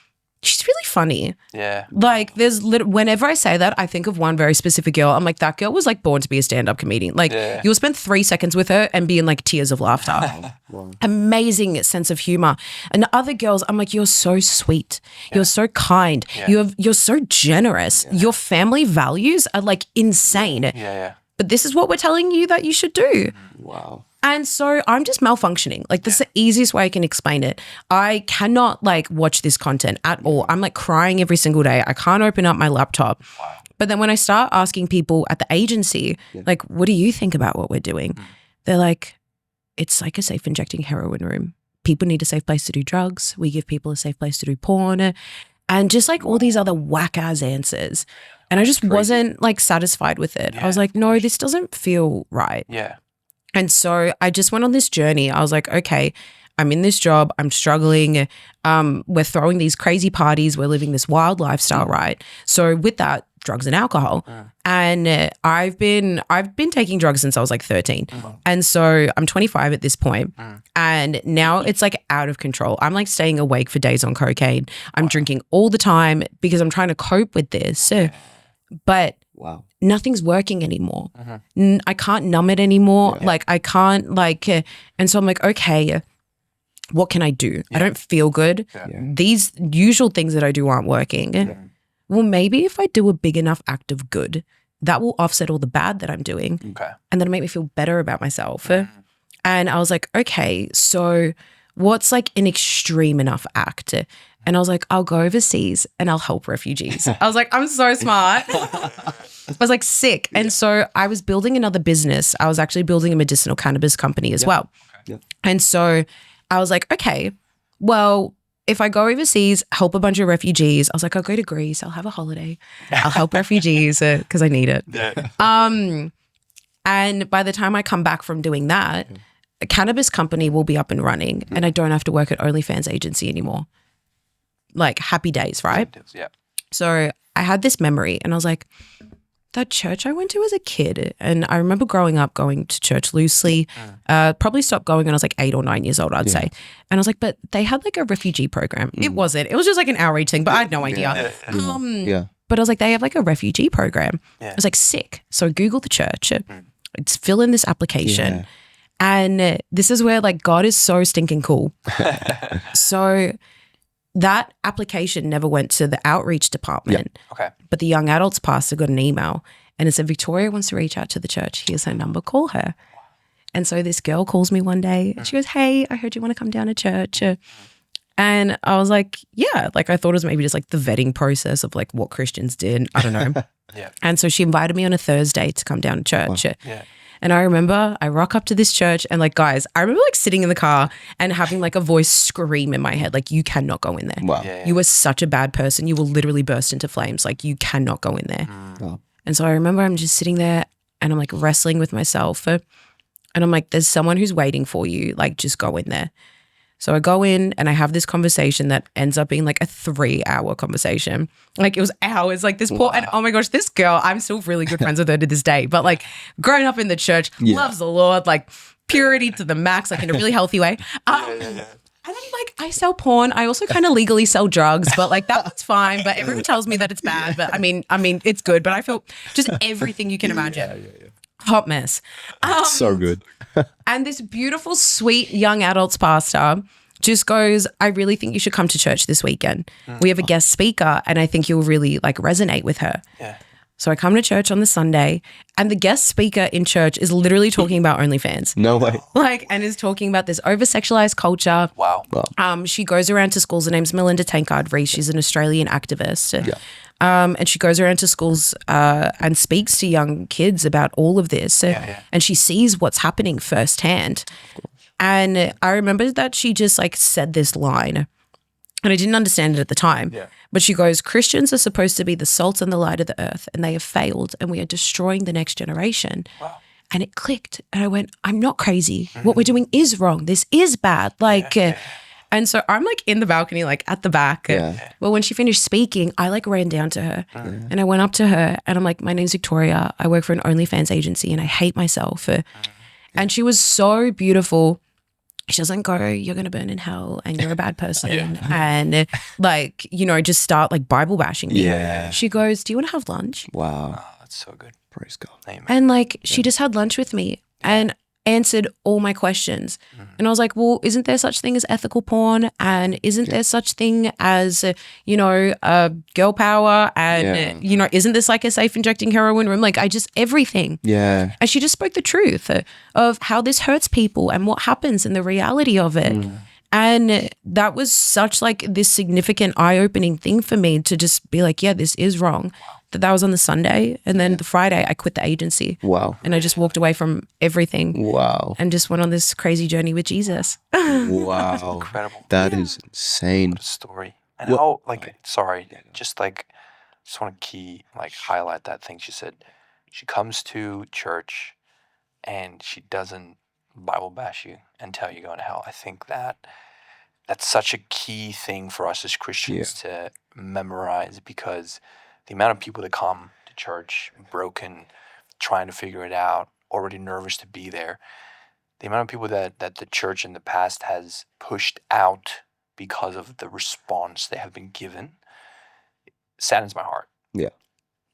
she's really funny. Yeah. Like whenever I say that, I think of one very specific girl. I'm like, that girl was like born to be a stand-up comedian. Like you'll spend 3 seconds with her and be in like tears of laughter. Wow. Amazing sense of humor. And the other girls, I'm like, you're so sweet. You're so kind. You're so generous. Your family values are like insane. Yeah. But this is what we're telling you that you should do. Wow. And so I'm just malfunctioning. Like that's the easiest way I can explain it. I cannot like watch this content at all. I'm like crying every single day. I can't open up my laptop. Wow. But then when I start asking people at the agency, like, what do you think about what we're doing? They're like, it's like a safe injecting heroin room. People need a safe place to do drugs. We give people a safe place to do porn. And just like all these other whack ass answers. And I just wasn't like satisfied with it. I was like, no, this doesn't feel right. Yeah. And so I just went on this journey. I was like, okay, I'm in this job. I'm struggling. We're throwing these crazy parties. We're living this wild lifestyle, right? So with that, drugs and alcohol. And I've been taking drugs since I was like 13. And so I'm 25 at this point. And now it's like out of control. I'm like staying awake for days on cocaine. I'm drinking all the time because I'm trying to cope with this. But nothing's working anymore. I can't numb it anymore. Like I can't like, and so I'm like, okay, what can I do? I don't feel good. These usual things that I do aren't working. Well, maybe if I do a big enough act of good, that will offset all the bad that I'm doing. And then make me feel better about myself. And I was like, okay, so what's like an extreme enough act? And I was like, I'll go overseas and I'll help refugees. I was like, I'm so smart. I was like sick. And so I was building another business. I was actually building a medicinal cannabis company as well. And so I was like, okay, well, if I go overseas, help a bunch of refugees, I was like, I'll go to Greece. I'll have a holiday. I'll help refugees because I need it. And by the time I come back from doing that, a cannabis company will be up and running and I don't have to work at Onlyfans agency anymore. Like happy days, right? So I had this memory and I was like, that church I went to as a kid, and I remember growing up going to church loosely, probably stopped going when I was like 8 or 9 years old, I'd say. And I was like, but they had like a refugee program. It wasn't. It was just like an outreach thing, but I had no idea. But I was like, they have like a refugee program. I was like, sick. So Google the church, fill in this application. And this is where like God is so stinking cool. So that application never went to the outreach department. But the young adults pastor got an email and it said, Victoria wants to reach out to the church. Here's her number, call her. And so this girl calls me one day and she goes, hey, I heard you want to come down to church. And I was like, yeah, like I thought it was maybe just like the vetting process of like what Christians did. I don't know. And so she invited me on a Thursday to come down to church. And I remember I rock up to this church and like, guys, I remember like sitting in the car and having like a voice scream in my head, like, you cannot go in there. You are such a bad person. You will literally burst into flames. Like you cannot go in there. And so I remember I'm just sitting there and I'm like wrestling with myself. And I'm like, there's someone who's waiting for you. Like just go in there. So I go in and I have this conversation that ends up being like a 3-hour conversation. Like it was hours, like this poor, and oh my gosh, this girl, I'm still really good friends with her to this day, but like growing up in the church, loves the Lord, like purity to the max, like in a really healthy way. And then like I sell porn. I also kind of legally sell drugs, but like that's fine. But everyone tells me that it's bad, but I mean, it's good, but I feel just everything you can imagine. Hot mess. So good. And this beautiful, sweet young adults pastor just goes, I really think you should come to church this weekend. We have a guest speaker and I think you'll really like resonate with her. So I come to church on the Sunday and the guest speaker in church is literally talking about OnlyFans. No way. Like, and is talking about this over-sexualized culture. She goes around to schools. Her name's Melinda Tankard-Rees. She's an Australian activist. And she goes around to schools and speaks to young kids about all of this. And she sees what's happening firsthand. And I remember that she just like said this line and I didn't understand it at the time. But she goes, Christians are supposed to be the salt and the light of the earth and they have failed and we are destroying the next generation. And it clicked. And I went, I'm not crazy. What we're doing is wrong. This is bad. Like, and so I'm like in the balcony, like at the back. Well, when she finished speaking, I like ran down to her and I went up to her and I'm like, my name's Victoria. I work for an OnlyFans agency and I hate myself. And she was so beautiful. She doesn't go, you're going to burn in hell and you're a bad person. And like, you know, just start like Bible bashing me. She goes, do you want to have lunch? Wow. Oh, that's so good. Praise God. Amen. And like, she just had lunch with me and answered all my questions. And I was like, well, isn't there such thing as ethical porn? And isn't there such thing as, you know, girl power? And, you know, isn't this like a safe injecting heroin room? Like everything. And she just spoke the truth of how this hurts people and what happens and the reality of it. And that was such like this significant eye-opening thing for me to just be like, yeah, this is wrong. That was on the Sunday. And then the Friday I quit the agency. And I just walked away from everything. And just went on this crazy journey with Jesus. Incredible. That is insane. What a story. And how, like, sorry, just want to highlight that thing she said. She comes to church and she doesn't Bible bash you and tell you going to hell. I think that's such a key thing for us as Christians to memorize, because the amount of people that come to church, broken, trying to figure it out, already nervous to be there. The amount of people that the church in the past has pushed out because of the response they have been given saddens my heart. Yeah.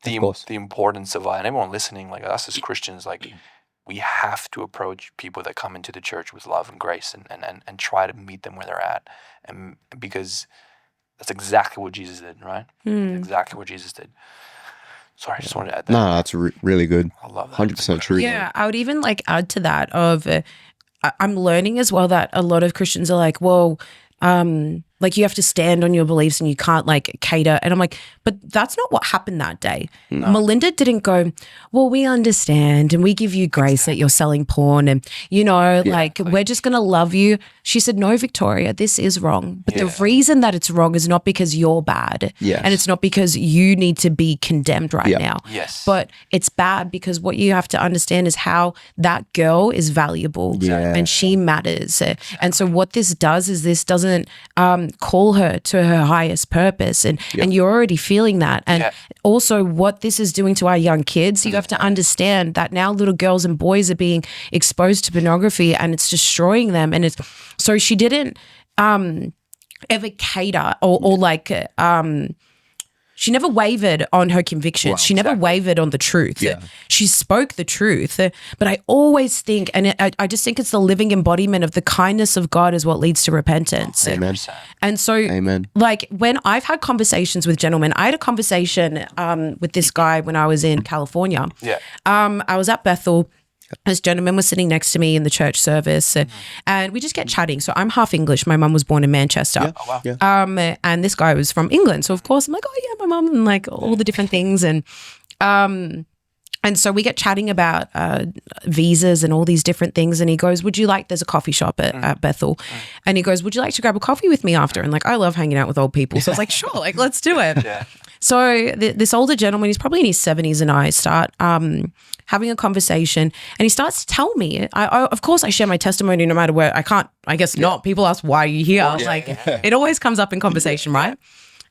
The importance of, and everyone listening, like us as Christians, like we have to approach people that come into the church with love and grace and try to meet them where they're at. And because that's exactly what Jesus did, right? Exactly what Jesus did. Sorry, I just wanted to add that. No, that's really good. I love that. 100% true. Yeah, I would even like add to that of I'm learning as well that a lot of Christians are like, well, like you have to stand on your beliefs and you can't like cater. And I'm like, but that's not what happened that day. No. Melinda didn't go, well, we understand and we give you grace that you're selling porn and, you know, like we're just going to love you. She said, no, Victoria, this is wrong. But the reason that it's wrong is not because you're bad. Yes. And it's not because you need to be condemned right now. Yes. But it's bad because what you have to understand is how that girl is valuable and she matters. And so what this does is this doesn't call her to her highest purpose and you're already feeling that. And also what this is doing to our young kids, you have to understand that now little girls and boys are being exposed to pornography and it's destroying them. And it's so she didn't ever cater or like she never wavered on her convictions. Wow, she never wavered on the truth. Yeah. She spoke the truth. But I always think, and I just think it's the living embodiment of the kindness of God is what leads to repentance. Amen. And so, like when I've had conversations with gentlemen, I had a conversation with this guy when I was in California. Yeah. I was at Bethel. This gentleman was sitting next to me in the church service and we just get chatting. So I'm half English. My mum was born in Manchester. Yeah. Oh, wow. And this guy was from England. So of course I'm like, oh yeah, my mum and like all the different things. And so we get chatting about visas and all these different things. And he goes, would you like, there's a coffee shop at Bethel. And he goes, would you like to grab a coffee with me after? And like, I love hanging out with old people. So I was like, sure, like let's do it. Yeah. So this older gentleman, he's probably in his 70s and I start having a conversation and he starts to tell me, of course I share my testimony no matter where, I guess not. People ask, why are you here? It always comes up in conversation, right?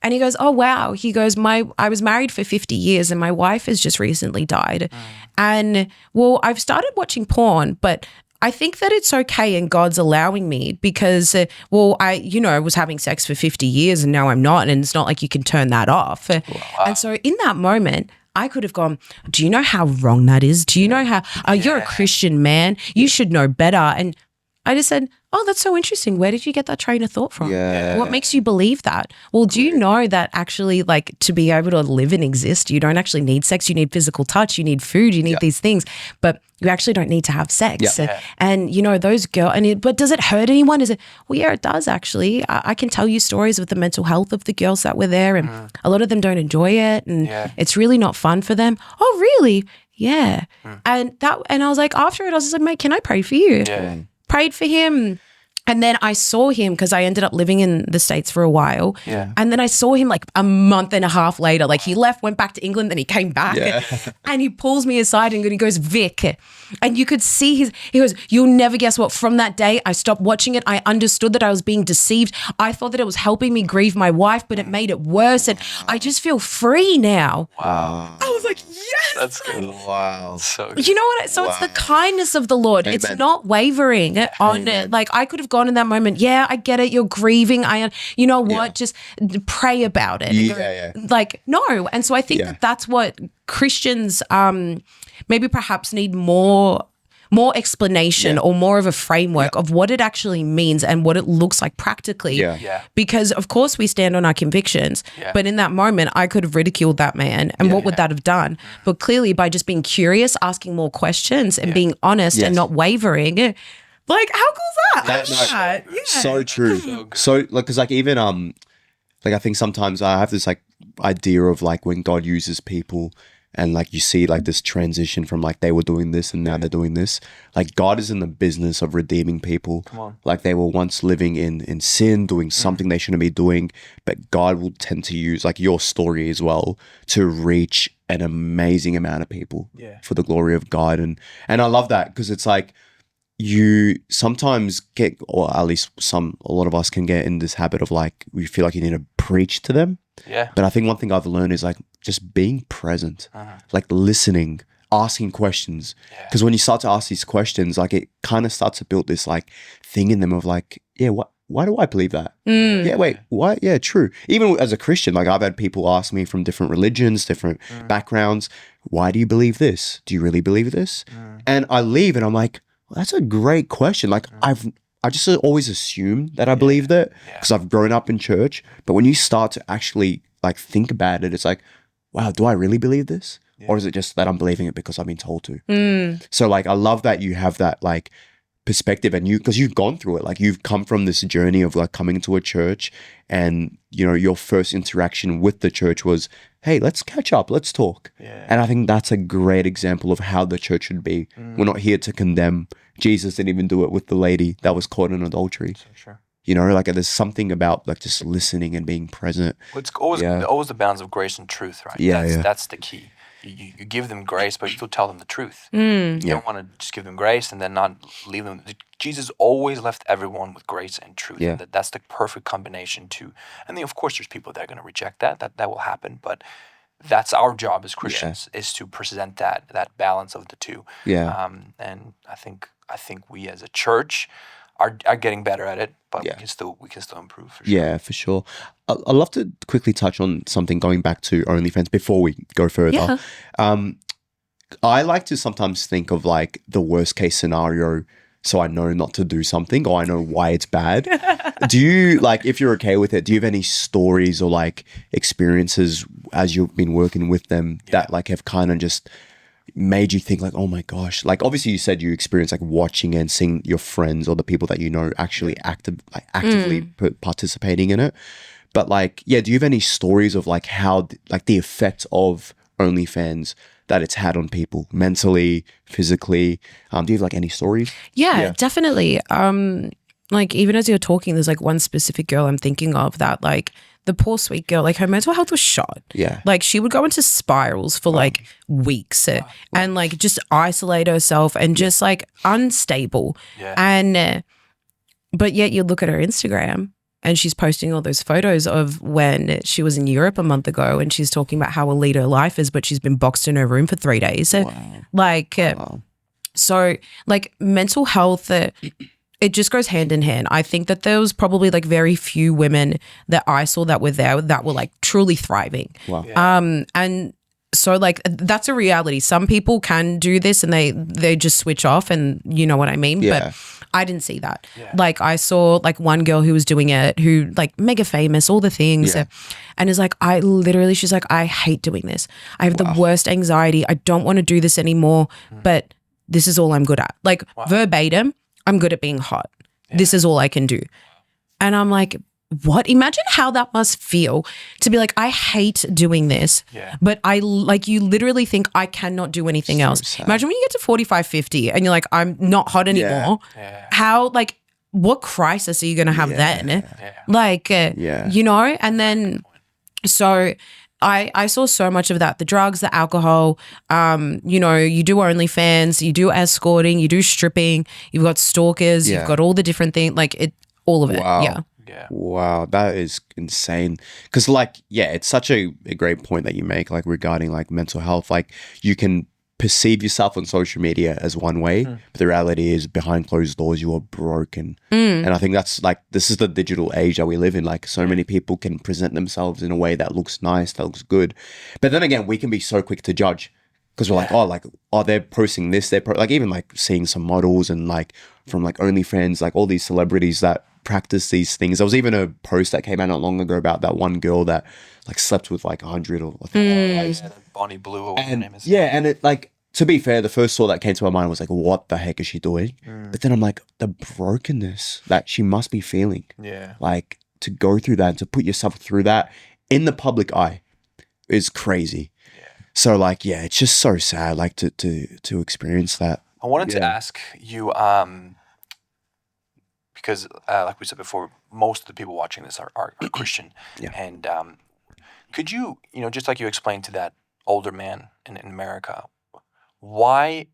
And he goes, oh, wow. He goes, I was married for 50 years and my wife has just recently died. And well, I've started watching porn, but I think that it's okay and God's allowing me because, I was having sex for 50 years and now I'm not. And it's not like you can turn that off. Wow. And so in that moment, I could have gone, do you know how wrong that is? Do you know how you're a Christian man? You should know better. And I just said, oh, that's so interesting. Where did you get that train of thought from? Yeah. What makes you believe that? Well, do you know that actually like to be able to live and exist, you don't actually need sex. You need physical touch. You need food. You need these things, but you actually don't need to have sex. And you know, those girls, but does it hurt anyone? Is it, well, yeah, it does actually. I can tell you stories of the mental health of the girls that were there and a lot of them don't enjoy it and it's really not fun for them. Oh, really? Yeah. And I was like, after it, I was just like, mate, can I pray for you? Yeah. Prayed for him. And then I saw him because I ended up living in the States for a while. Yeah. And then I saw him like a month and a half later. Like he left, went back to England, then he came back. Yeah. And he pulls me aside and he goes, Vic. And you could see he goes, you'll never guess what. From that day, I stopped watching it. I understood that I was being deceived. I thought that it was helping me grieve my wife, but it made it worse. And I just feel free now. Wow. I was like, yes. That's good. Wow. So good. You know what? So it's the kindness of the Lord. Amen. It's not wavering on it. Like I could have gone in that moment. Yeah, I get it. You're grieving. You know what? Just pray about it. Yeah. Like, no. And so I think that that's what Christians maybe perhaps need more explanation or more of a framework of what it actually means and what it looks like practically. Yeah. Because of course we stand on our convictions, but in that moment I could have ridiculed that man and what would that have done? But clearly by just being curious, asking more questions and being honest and not wavering, like how cool is that? So true. So like, cause like even, like I think sometimes I have this like idea of like when God uses people and like you see like this transition from like they were doing this and now they're doing this. Like God is in the business of redeeming people. Come on. Like they were once living in sin, doing something they shouldn't be doing, but God will tend to use like your story as well to reach an amazing amount of people for the glory of God. And I love that because it's like you sometimes get, or at least a lot of us can get in this habit of like, we feel like you need to preach to them. Yeah. But I think one thing I've learned is like just being present, like listening, asking questions. Because when you start to ask these questions, like it kind of starts to build this like thing in them of like, yeah, why do I believe that? Yeah, wait, what? Yeah, true. Even as a Christian, like I've had people ask me from different religions, different backgrounds, why do you believe this? Do you really believe this? And I leave and I'm like, well, that's a great question. Like I just always assumed that I believed it because I've grown up in church. But when you start to actually like think about it, it's like, wow, do I really believe this? Or is it just that I'm believing it because I've been told to? So like, I love that you have that like perspective and because you've gone through it, like you've come from this journey of like coming to a church and, you know, your first interaction with the church was, hey, let's catch up, let's talk. And I think that's a great example of how the church should be. We're not here to condemn. Jesus didn't even do it with the lady that was caught in adultery. Sure. You know, like there's something about like just listening and being present. Well, it's always the balance of grace and truth, right? That's the key. You give them grace, but you still tell them the truth. You don't want to just give them grace and then not leave them. Jesus always left everyone with grace and truth. And that's the perfect combination too. And then, of course, there's people that are going to reject that. That will happen. But that's our job as Christians is to present that balance of the two. And I think we as a church are getting better at it, but we can still improve. For sure. Yeah, for sure. I'd love to quickly touch on something going back to OnlyFans before we go further. I like to sometimes think of like the worst case scenario so I know not to do something or I know why it's bad. Do you, like, if you're okay with it, do you have any stories or like experiences as you've been working with them that like have kind of just made you think like, oh my gosh, like obviously you said you experienced like watching and seeing your friends or the people that you know actually actively participating in it. But like, yeah, do you have any stories of like how like the effect of OnlyFans that it's had on people mentally, physically? Do you have like any stories? Yeah, definitely. Like even as you're talking, there's like one specific girl I'm thinking of that like the poor sweet girl, like her mental health was shot. Yeah. Like she would go into spirals for like weeks and like just isolate herself and just like unstable. And, but yet you look at her Instagram and she's posting all those photos of when she was in Europe a month ago and she's talking about how elite her life is, but she's been boxed in her room for 3 days. So like mental health, it just goes hand in hand. I think that there was probably like very few women that I saw that were there that were like truly thriving. And so like that's a reality. Some people can do this and they just switch off and you know what I mean? But I didn't see that. Like I saw like one girl who was doing it who like mega famous, all the things. And is like, she's like, I hate doing this. I have the worst anxiety. I don't want to do this anymore, but this is all I'm good at. Like verbatim, I'm good at being hot. This is all I can do. And I'm like, what? Imagine how that must feel to be like, I hate doing this, but I like, you literally think I cannot do anything else. Sad. Imagine when you get to 45, 50 and you're like, I'm not hot anymore. How, like, what crisis are you going to have then? Like, you know, and then, so I saw so much of that, the drugs, the alcohol, you know, you do OnlyFans, you do escorting, you do stripping, you've got stalkers, you've got all the different things, like all of it. Wow, that is insane. Because like, it's such a great point that you make, like regarding like mental health. Like you can perceive yourself on social media as one way, but the reality is behind closed doors, you are broken. And I think that's like, this is the digital age that we live in. Like so many people can present themselves in a way that looks nice, that looks good. But then again, we can be so quick to judge because we're like, they're posting this, like even like seeing some models and like from like OnlyFans, like all these celebrities that practice these things. There was even a post that came out not long ago about that one girl that like slept with like 100 or I think guys. Bonnie Blue or whatever her name is. And it like, to be fair, the first thought that came to my mind was like, what the heck is she doing? But then I'm like, the brokenness that she must be feeling. Like to go through that and to put yourself through that in the public eye is crazy. So like, it's just so sad like to experience that. I wanted to ask you, because like we said before, most of the people watching this are Christian. And could you, you know, just like you explained to that older man in America, why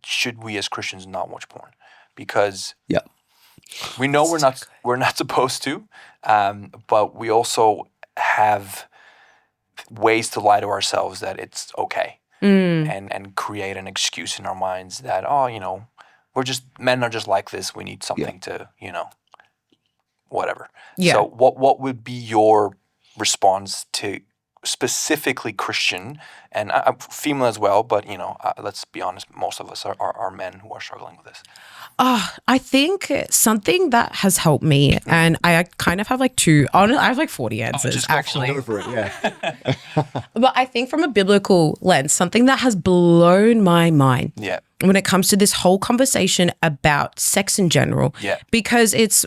should we as Christians not watch porn? Because we know we're not supposed to, but we also have ways to lie to ourselves that it's okay, and create an excuse in our minds that, oh, you know, men are just like this. We need something to, you know, whatever. Yeah. So what would be your response to specifically Christian and female as well, but, you know, let's be honest, most of us are men who are struggling with this. I think something that has helped me, and I kind of have like I have like 40 answers actually. Go for it, yeah. But I think from a biblical lens, something that has blown my mind when it comes to this whole conversation about sex in general, because it's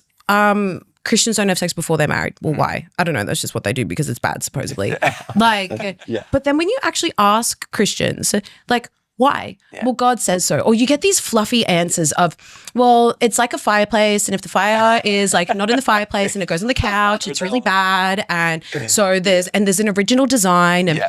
Christians don't have sex before they're married. Well, why? I don't know. That's just what they do because it's bad, supposedly. But then when you actually ask Christians, like, why? Yeah. Well, God says so. Or you get these fluffy answers of, well, it's like a fireplace, and if the fire is like not in the fireplace and it goes on the couch, it's really bad. And so there's an original design. And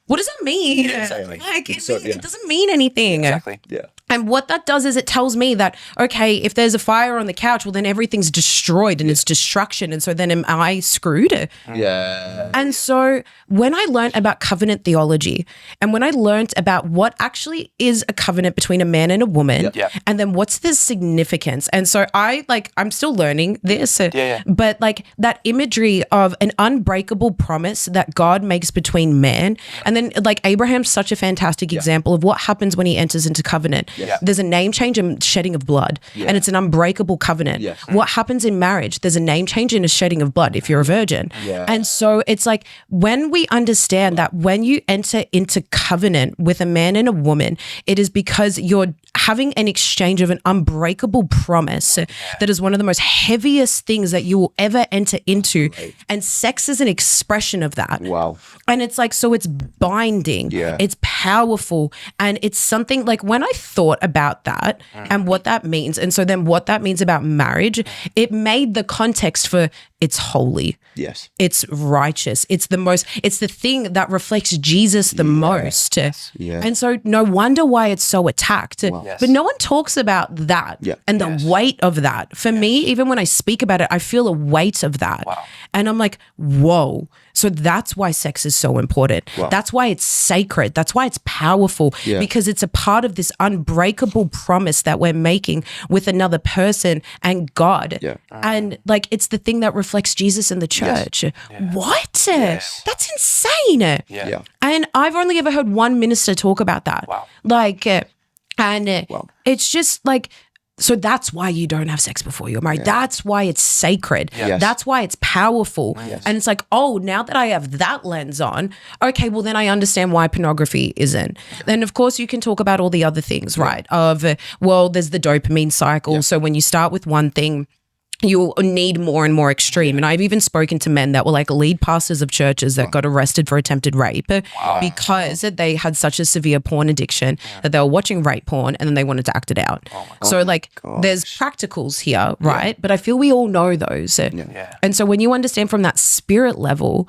what does that mean? Yeah, exactly. Like, it doesn't mean anything. Exactly. Yeah. And what that does is it tells me that, okay, if there's a fire on the couch, well, then everything's destroyed and it's destruction. And so then am I screwed? Yeah. And so when I learned about covenant theology and when I learned about what actually is a covenant between a man and a woman, and then what's the significance. And so I'm still learning this, but like that imagery of an unbreakable promise that God makes between man. And then like Abraham's such a fantastic example of what happens when he enters into covenant. There's a name change and shedding of blood, and it's an unbreakable covenant. What happens in marriage? There's a name change and a shedding of blood if you're a virgin. And so it's like when we understand that when you enter into covenant with a man and a woman, it is because you're having an exchange of an unbreakable promise that is one of the most heaviest things that you will ever enter into. And sex is an expression of that. Wow. And it's like, so it's binding, it's powerful, and it's something like when I thought about that and what that means, and so then what that means about marriage, it made the context for it's holy. Yes. It's righteous. It's the thing that reflects Jesus the most. Yeah. And so no wonder why it's so attacked. Wow. But no one talks about that and the weight of that. For me, even when I speak about it, I feel a weight of that. Wow. And I'm like, whoa. So that's why sex is so important. Wow. That's why it's sacred. That's why it's powerful, because it's a part of this unbreakable promise that we're making with another person and God. And like, it's the thing that reflects Jesus in the church. What? That's insane. And I've only ever heard one minister talk about that. Wow. Like, it's just like, so that's why you don't have sex before you're married. That's why it's sacred. That's why it's powerful. And it's like, oh, now that I have that lens on, okay, well then I understand why pornography isn't. Then of course you can talk about all the other things, right? Of, well, there's the dopamine cycle. So when you start with one thing, you'll need more and more extreme. And I've even spoken to men that were like lead pastors of churches that got arrested for attempted rape because they had such a severe porn addiction that they were watching rape porn and then they wanted to act it out. So like there's practicals here, right? But I feel we all know those. And so when you understand from that spirit level,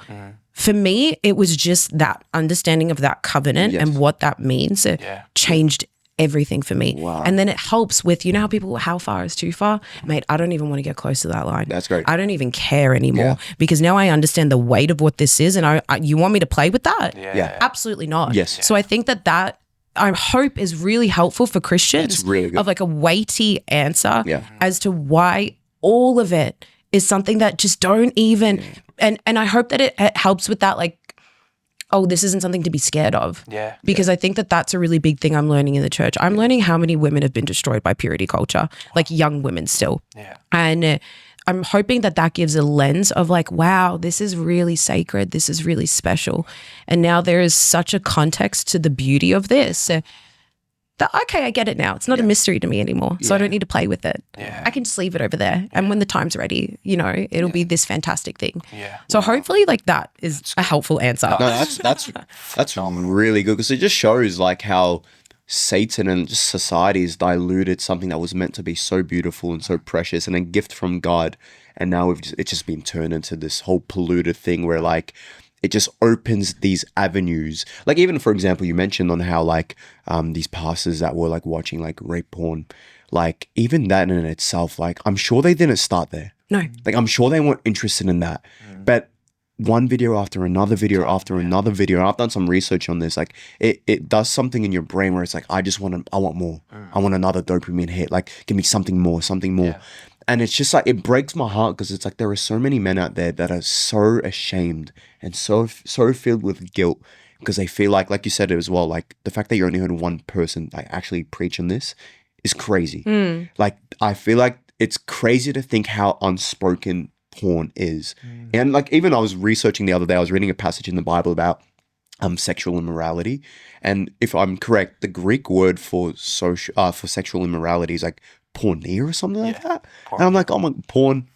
for me, it was just that understanding of that covenant and what that means changed everything for me. And then it helps with, you know how people, how far is too far? Mate, I don't even want to get close to that line. That's great. I don't even care anymore because now I understand the weight of what this is, and you want me to play with that? Absolutely not. So I think that I hope is really helpful for Christians. It's really good. Of like a weighty answer as to why all of it is something that just don't even, and I hope that it helps with that, like, oh, this isn't something to be scared of. Because I think that that's a really big thing I'm learning in the church. I'm learning how many women have been destroyed by purity culture, like young women still. And I'm hoping that gives a lens of like, wow, this is really sacred. This is really special. And now there is such a context to the beauty of this. Okay, I get it now. It's not a mystery to me anymore. So I don't need to play with it. I can just leave it over there. And when the time's ready, you know, it'll be this fantastic thing. So hopefully like that is a helpful answer. No, that's really good because it just shows like how Satan and just society has diluted something that was meant to be so beautiful and so precious and a gift from God. And now it's just been turned into this whole polluted thing where like, it just opens these avenues. Like even, for example, you mentioned on how like these pastors that were like watching like rape porn, like even that in itself, like I'm sure they didn't start there. No. Like I'm sure they weren't interested in that. But one video after another video after another video. I've done some research on this. Like it does something in your brain where it's like, I want more. I want another dopamine hit. Like give me something more. Yeah. And it's just like, it breaks my heart because it's like, there are so many men out there that are so ashamed and so filled with guilt because they feel like you said it as well, like the fact that you only heard one person like actually preach on this is crazy. Like, I feel like it's crazy to think how unspoken porn is. And like, even I was researching the other day, I was reading a passage in the Bible about sexual immorality. And if I'm correct, the Greek word for sexual immorality is like pornea or something like that. And I'm like, oh my, porn,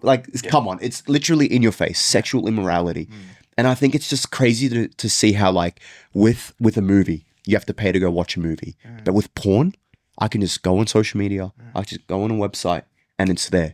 like, come on, it's literally in your face, sexual immorality. And I think it's just crazy to see how like with a movie, you have to pay to go watch a movie. But with porn, I can just go on social media, I just go on a website and it's there.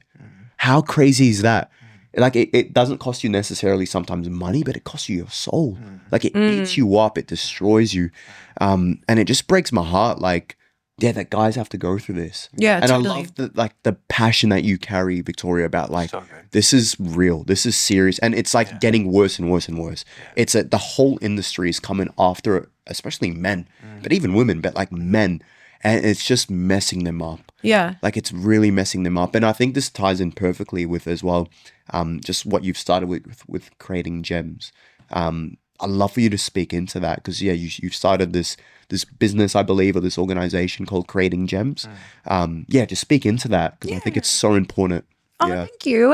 How crazy is that? Like it doesn't cost you necessarily sometimes money, but it costs you your soul. Like it eats you up, it destroys you. And it just breaks my heart. Like, yeah, that guys have to go through this. Yeah, and totally. I love the passion that you carry, Victoria, about like, this is real, this is serious, and it's like getting worse and worse and worse. It's the whole industry is coming after, especially men, but even women, but like men, and it's just messing them up. Yeah, like it's really messing them up, and I think this ties in perfectly with as well, just what you've started with creating gems. I'd love for you to speak into that because you've started this business, I believe, or this organization called Creating Gems. Just speak into that because I think it's so important. Oh, thank you.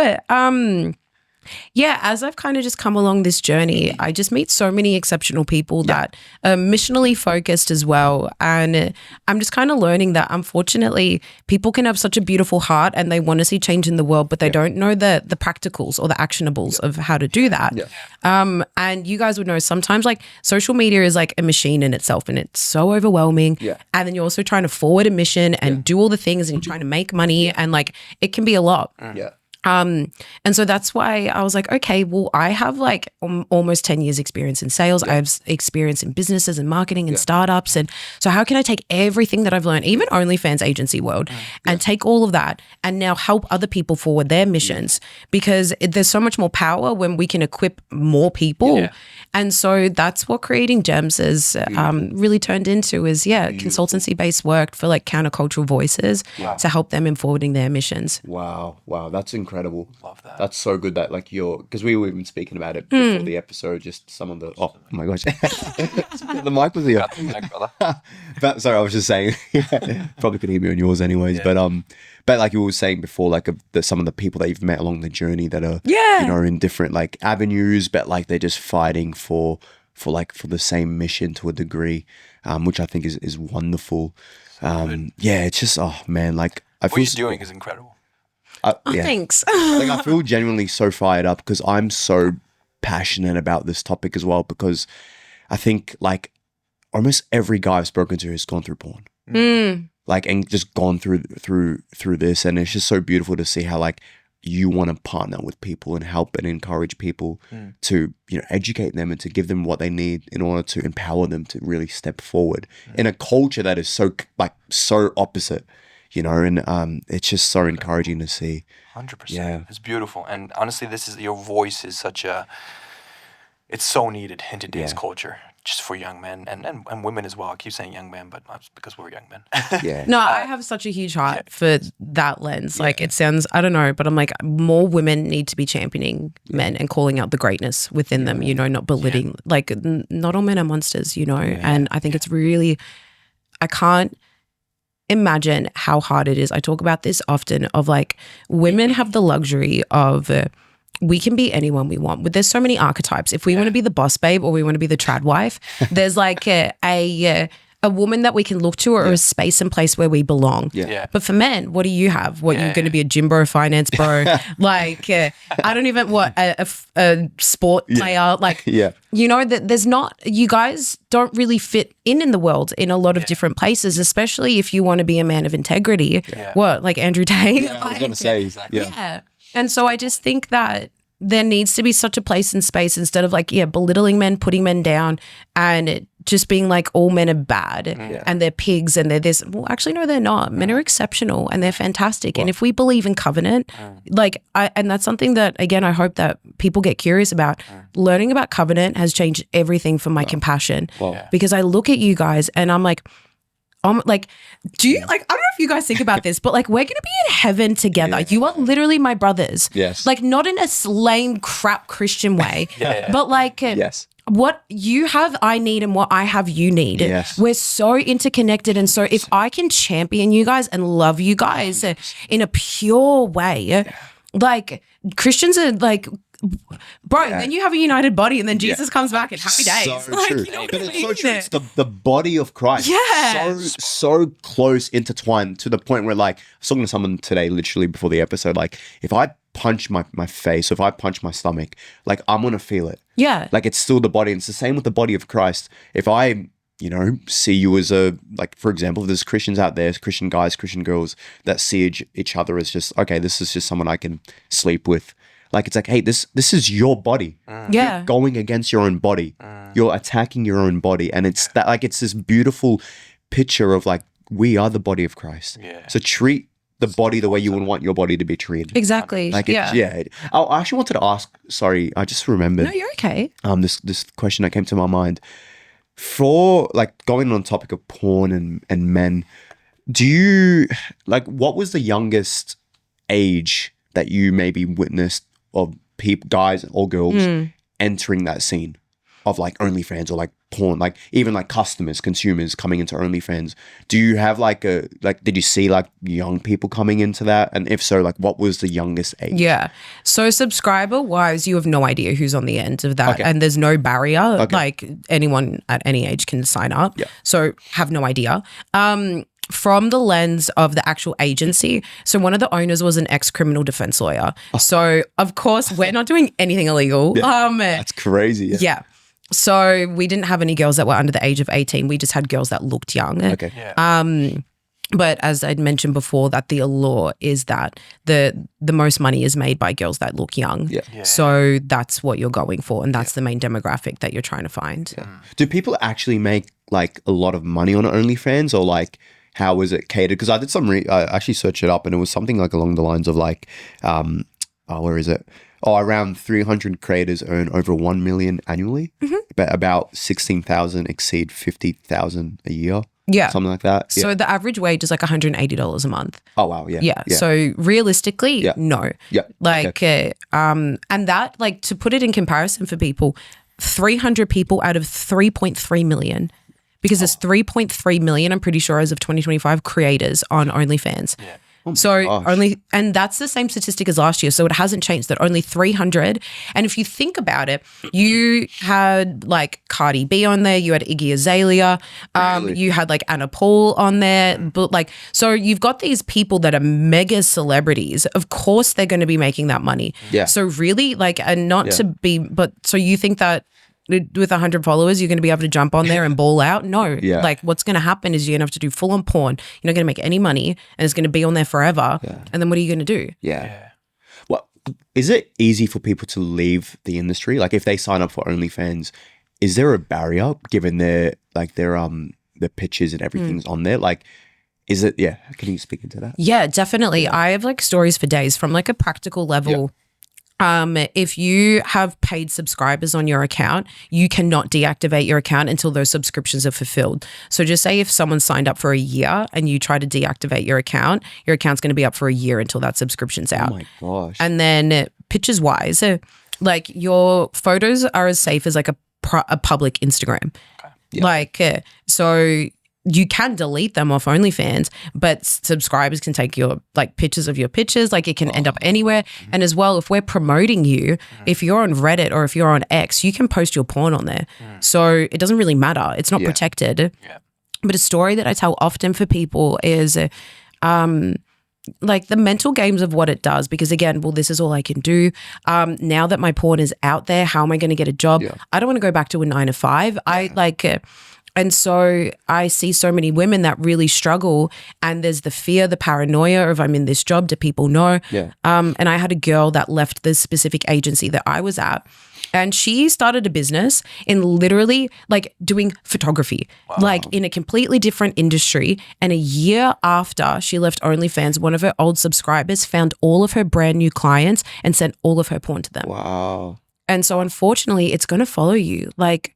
As I've kind of just come along this journey, I just meet so many exceptional people that are missionally focused as well. And I'm just kind of learning that unfortunately people can have such a beautiful heart and they want to see change in the world, but they don't know the practicals or the actionables of how to do that. And you guys would know sometimes like social media is like a machine in itself and it's so overwhelming. And then you're also trying to forward a mission and do all the things and you're trying to make money and like it can be a lot. And so that's why I was like, okay, well, I have like almost 10 years experience in sales. I have experience in businesses and marketing and startups. And so how can I take everything that I've learned, even OnlyFans agency world, and take all of that and now help other people forward their missions? Because there's so much more power when we can equip more people. And so that's what Creating Gems has really turned into is, consultancy-based work for like countercultural voices to help them in forwarding their missions. Wow. That's incredible. Love that. That's so good that like because we were even speaking about it before the episode, just some of the, oh my gosh, the mic was here. But sorry, I was just saying, probably could hear me on yours anyways, but like you were saying before, like some of the people that you've met along the journey that are, you know, in different like avenues, but like they're just fighting for the same mission to a degree, which I think is wonderful. It's just, oh man, like what you're doing is incredible. Thanks. Like I feel genuinely so fired up because I'm so passionate about this topic as well, because I think like almost every guy I've spoken to has gone through porn. Like and just gone through this, and it's just so beautiful to see how like you want to partner with people and help and encourage people to, you know, educate them and to give them what they need in order to empower them to really step forward in a culture that is so opposite. You know, and it's just so encouraging to see. 100%. Yeah. It's beautiful. And honestly, your voice is it's so needed in today's culture, just for young men and women as well. I keep saying young men, but that's because we're young men. No, I have such a huge heart for that lens. Like it sounds, I don't know, but I'm like, more women need to be championing men and calling out the greatness within them, you know, not belittling, like not all men are monsters, you know, and I think it's really, I can't imagine how hard it is. I talk about this often of like women have the luxury of we can be anyone we want. But there's so many archetypes. If we want to be the boss babe or we want to be the trad wife, there's like a woman that we can look to or a space and place where we belong. But for men, what do you have? What, you're going to be a gym bro, finance bro? Like, I don't even, a sport player? Like, you know, that there's not, you guys don't really fit in the world in a lot of different places, especially if you want to be a man of integrity. What, like Andrew Tate? I was going to say, And so I just think that there needs to be such a place and space instead of like, belittling men, putting men down, and just being like all men are bad and they're pigs and they're this. Well, actually, no, they're not. Men are exceptional and they're fantastic. And if we believe in covenant, and that's something that, again, I hope that people get curious about. Learning about covenant has changed everything for my compassion because I look at you guys and I'm like, do you like, I don't know if you guys think about this, but like, we're going to be in heaven together. You are literally my brothers. Yes. Like, not in a lame crap Christian way, but like, what you have, I need, and what I have, you need. Yes. We're so interconnected. And so if I can champion you guys and love you guys in a pure way, like Christians are like, bro, then you have a united body and then Jesus comes back and happy days. So like, true. You know But I it's mean? so true. It's the body of Christ. Yeah. So close intertwined to the point where, like, I was talking to someone today, literally before the episode, like, if I punch my face, if I punch my stomach, like, I'm going to feel it. Yeah. Like, it's still the body. And it's the same with the body of Christ. If I, see you as a, like, for example, there's Christians out there, Christian guys, Christian girls that see each other as just, okay, this is just someone I can sleep with. Like, it's like, hey, this is your body. Yeah. You're going against your own body. You're attacking your own body. And it's that, like, it's this beautiful picture of, like, we are the body of Christ. Yeah. So treat the body the way you would want your body to be treated. Exactly. Like, I actually wanted to ask, sorry, I just remembered. No, you're okay. This question that came to my mind. For, like, going on the topic of porn and men, do you, like, what was the youngest age that you maybe witnessed of guys or girls entering that scene of, like, OnlyFans or, like, porn, like, even, like, consumers coming into OnlyFans? Do you have, like, did you see, like, young people coming into that? And if so, like, what was the youngest age? Yeah. So subscriber-wise, you have no idea who's on the end of that. Okay. And there's no barrier. Okay. Like, anyone at any age can sign up. Yeah. So have no idea. From the lens of the actual agency, so one of the owners was an ex-criminal defense lawyer. So, of course, we're not doing anything illegal. That's crazy. Yeah. So we didn't have any girls that were under the age of 18. We just had girls that looked young. Okay. Yeah. But as I'd mentioned before, that the allure is that the most money is made by girls that look young. Yeah. So that's what you're going for, and that's the main demographic that you're trying to find. Yeah. Do people actually make, like, a lot of money on OnlyFans, or, like, how is it catered? Because I did I actually searched it up, and it was something like along the lines of, like, where is it? Around 300 creators earn over 1 million annually, but about 16,000 exceed 50,000 a year. Yeah. Something like that. So the average wage is like $180 a month. Oh, wow. Yeah. So realistically, no. Yeah. Like, and that, like, to put it in comparison for people, 300 people out of 3.3 million, because there's 3.3 million, I'm pretty sure, as of 2025 creators on OnlyFans. Yeah. Oh so and that's the same statistic as last year. So it hasn't changed, that only 300. And if you think about it, you had like Cardi B on there, you had Iggy Azalea, you had like Anna Paul on there, but like, so you've got these people that are mega celebrities. Of course, they're going to be making that money. Yeah. So really, like, and not to be, but so you think that with 100 followers, you're going to be able to jump on there and ball out? No. Yeah. Like, what's going to happen is you're going to have to do full on porn. You're not going to make any money, and it's going to be on there forever. Yeah. And then what are you going to do? Yeah. Well, is it easy for people to leave the industry? Like, if they sign up for OnlyFans, is there a barrier given their pictures and everything's on there? Like, is it, can you speak into that? Yeah, definitely. I have like stories for days from like a practical level. Yeah. If you have paid subscribers on your account, you cannot deactivate your account until those subscriptions are fulfilled. So just say if someone signed up for a year and you try to deactivate your account's going to be up for a year until that subscription's out. Oh my gosh. And then pictures wise, like your photos are as safe as like a public Instagram. Okay. Yeah. Like, so you can delete them off OnlyFans, but subscribers can take your like pictures of your pictures. Like, it can end up anywhere. And as well, if we're promoting you, if you're on Reddit or if you're on X, you can post your porn on there. So it doesn't really matter. It's not protected. Yeah. But a story that I tell often for people is like the mental games of what it does, because again, well, this is all I can do. Now that my porn is out there, how am I going to get a job? Yeah. I don't want to go back to a 9 to 5. And so I see so many women that really struggle, and there's the fear, the paranoia of I'm in this job, do people know? Yeah. And I had a girl that left the specific agency that I was at, and she started a business in literally like doing photography, like in a completely different industry. And a year after she left OnlyFans, one of her old subscribers found all of her brand new clients and sent all of her porn to them. Wow. And so unfortunately, it's going to follow you. Like,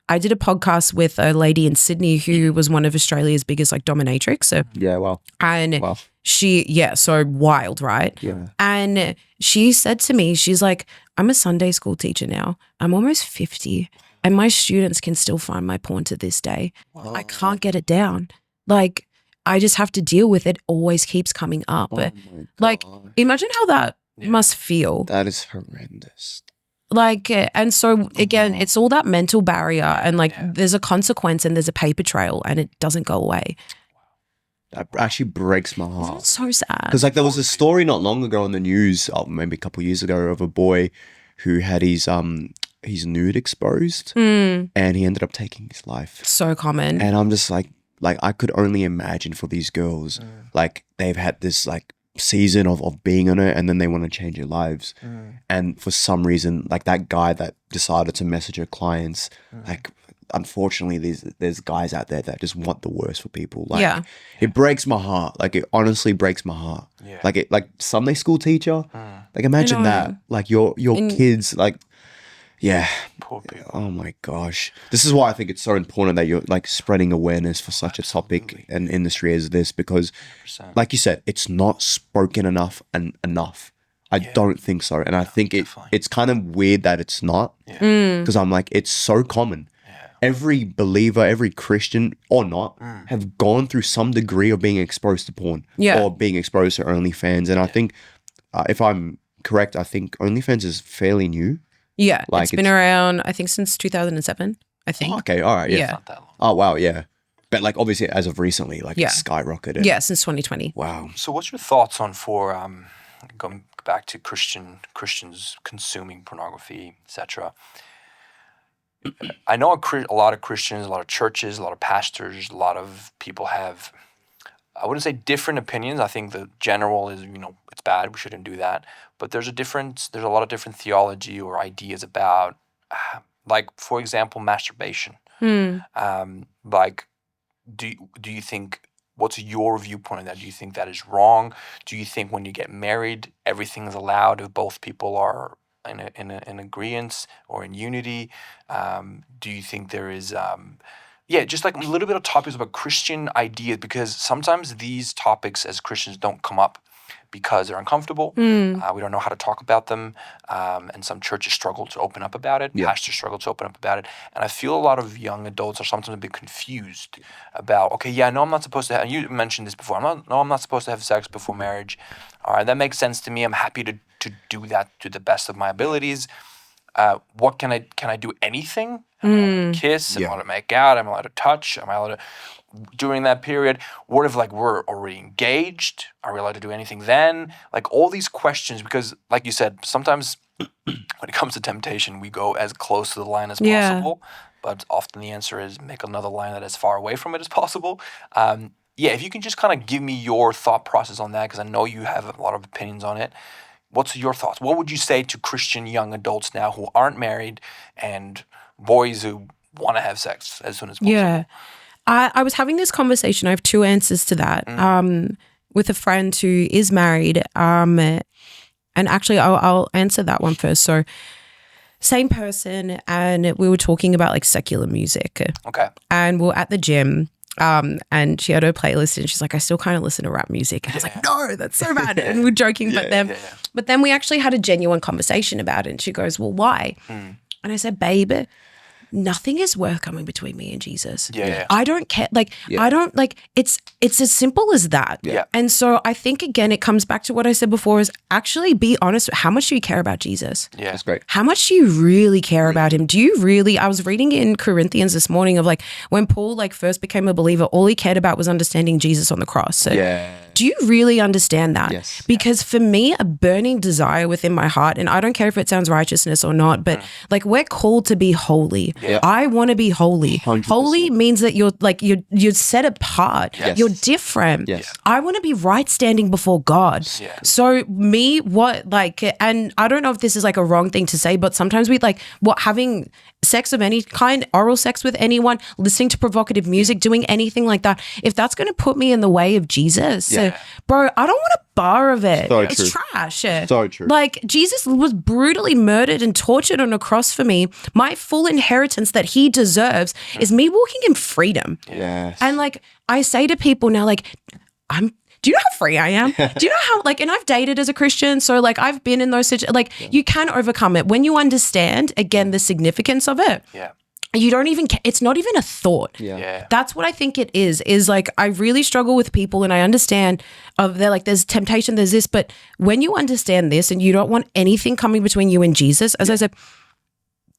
I did a podcast with a lady in Sydney who was one of Australia's biggest like dominatrix. So, Yeah, wow. and Wow. so wild, right? Yeah. And she said to me, she's like, I'm a Sunday school teacher now. I'm almost 50 and my students can still find my porn to this day. I can't get it down. Like, I just have to deal with it. Always keeps coming up. Oh my Like, God. imagine how that must feel. That is horrendous. Like, and so again, it's all that mental barrier, and like there's a consequence and there's a paper trail and it doesn't go away. That actually breaks my heart. It's so sad. Because like there was a story not long ago on the news, maybe a couple of years ago, of a boy who had his nude exposed, and he ended up taking his life. So common. And I'm just like I could only imagine for these girls, like they've had this like season of being on it, and then they want to change their lives, and for some reason, like that guy that decided to message her clients, like unfortunately there's guys out there that just want the worst for people. Like it breaks my heart. Like it honestly breaks my heart. Like Sunday school teacher, like imagine that, like your kids, like Poor people. oh my gosh, this is why I think it's so important that you're like spreading awareness for such a topic and industry as this, because 100%. like you said, it's not spoken enough. I don't think so, and I think it's kind of weird that it's not, because I'm like, it's so common. Every believer, every Christian or not, have gone through some degree of being exposed to porn or being exposed to OnlyFans. And I think, if I'm correct, I think OnlyFans is fairly new. Yeah, Like it's been around, I think, since 2007, I think. Oh, okay, all right, yeah. Yeah. Not that long. Oh, wow, yeah. But like obviously as of recently, like it's skyrocketed. Yeah, since 2020. Wow. So what's your thoughts on going back to Christians consuming pornography, etc.? I know a lot of Christians, a lot of churches, a lot of pastors, a lot of people have, I wouldn't say different opinions. I think the general is, it's bad, we shouldn't do that. But there's a lot of different theology or ideas about, like, for example, masturbation. Like, do you think, what's your viewpoint on that? Do you think that is wrong? Do you think when you get married, everything's allowed if both people are in agreement or in unity? Do you think there is just like a little bit of topics about Christian ideas, because sometimes these topics as Christians don't come up because they're uncomfortable. We don't know how to talk about them, and some churches struggle to open up about it. Pastors struggle to open up about it, and I feel a lot of young adults are sometimes a bit confused about, I'm not supposed to have, and you mentioned this before, I'm not supposed to have sex before marriage. All right, that makes sense to me. I'm happy to do that to the best of my abilities. What can I do anything? Am I allowed to kiss? Am I allowed to make out? Am I allowed to touch? Am I allowed to, during that period? What if like we're already engaged? Are we allowed to do anything then? Like all these questions, because like you said, sometimes when it comes to temptation, we go as close to the line as possible, but often the answer is make another line that is far away from it as possible. If you can just kind of give me your thought process on that, because I know you have a lot of opinions on it. What's your thoughts? What would you say to Christian young adults now who aren't married and boys who want to have sex as soon as possible? Yeah. I was having this conversation. I have two answers to that. With a friend who is married. And actually, I'll answer that one first. So, same person, and we were talking about like secular music. Okay. And we were at the gym. And she had her playlist, and she's like, I still kind of listen to rap music. And I was like, no, that's so bad. And we're joking, but then we actually had a genuine conversation about it. And she goes, well, why? And I said, babe, nothing is worth coming between me and Jesus. I don't care. Like, I don't like, it's as simple as that. And so I think, again, it comes back to what I said before, is actually be honest. How much do you care about Jesus? Yeah, that's great. How much do you really care about him? Do you really, I was reading in Corinthians this morning of like, when Paul like first became a believer, all he cared about was understanding Jesus on the cross. So do you really understand that? Yes. Because for me, a burning desire within my heart, and I don't care if it sounds righteousness or not, but like we're called to be holy. Yeah. I want to be holy. 100%. Holy means that you're set apart. Yes. You're different. Yes. I want to be right standing before God. Yeah. So and I don't know if this is like a wrong thing to say, but sometimes we having sex of any kind, oral sex with anyone, listening to provocative music, doing anything like that, if that's going to put me in the way of Jesus, bro, I don't want a bar of it. So it's true. trash. So true. Like, Jesus was brutally murdered and tortured on a cross for me. My full inheritance that he deserves is me walking in freedom. Yes. And like, I say to people now, like, do you know how free I am? Do you know how, like, and I've dated as a Christian, so like I've been in those situations, like you can overcome it when you understand, again, the significance of it. Yeah. You don't even, it's not even a thought. Yeah. That's what I think it is like, I really struggle with people, and I understand they're like, there's temptation, there's this, but when you understand this and you don't want anything coming between you and Jesus, as I said,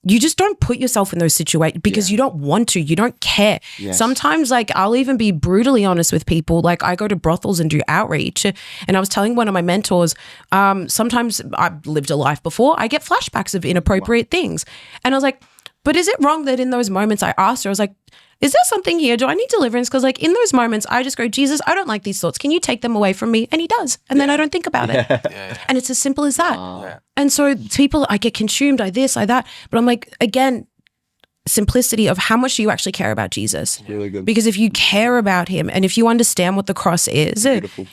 you just don't put yourself in those situations because you don't want to, you don't care. Yes. Sometimes, like, I'll even be brutally honest with people. Like, I go to brothels and do outreach, and I was telling one of my mentors, sometimes I've lived a life before, I get flashbacks of inappropriate things. And I was like, but is it wrong that in those moments I asked her, I was like, is there something here? Do I need deliverance? Because like in those moments, I just go, Jesus, I don't like these thoughts. Can you take them away from me? And he does. And then I don't think about it. And it's as simple as that. And so people, I get consumed, I this, I that. But I'm like, again, simplicity of how much do you actually care about Jesus? Really good. Because if you care about him and if you understand what the cross is,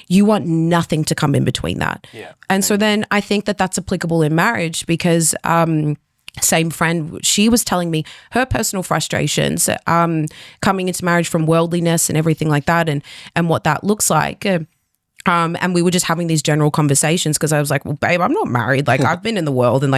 you want nothing to come in between that. Yeah. And so then I think that that's applicable in marriage because same friend, she was telling me her personal frustrations coming into marriage from worldliness and everything like that and what that looks like. And we were just having these general conversations because I was like, well, babe, I'm not married. Like I've been in the world and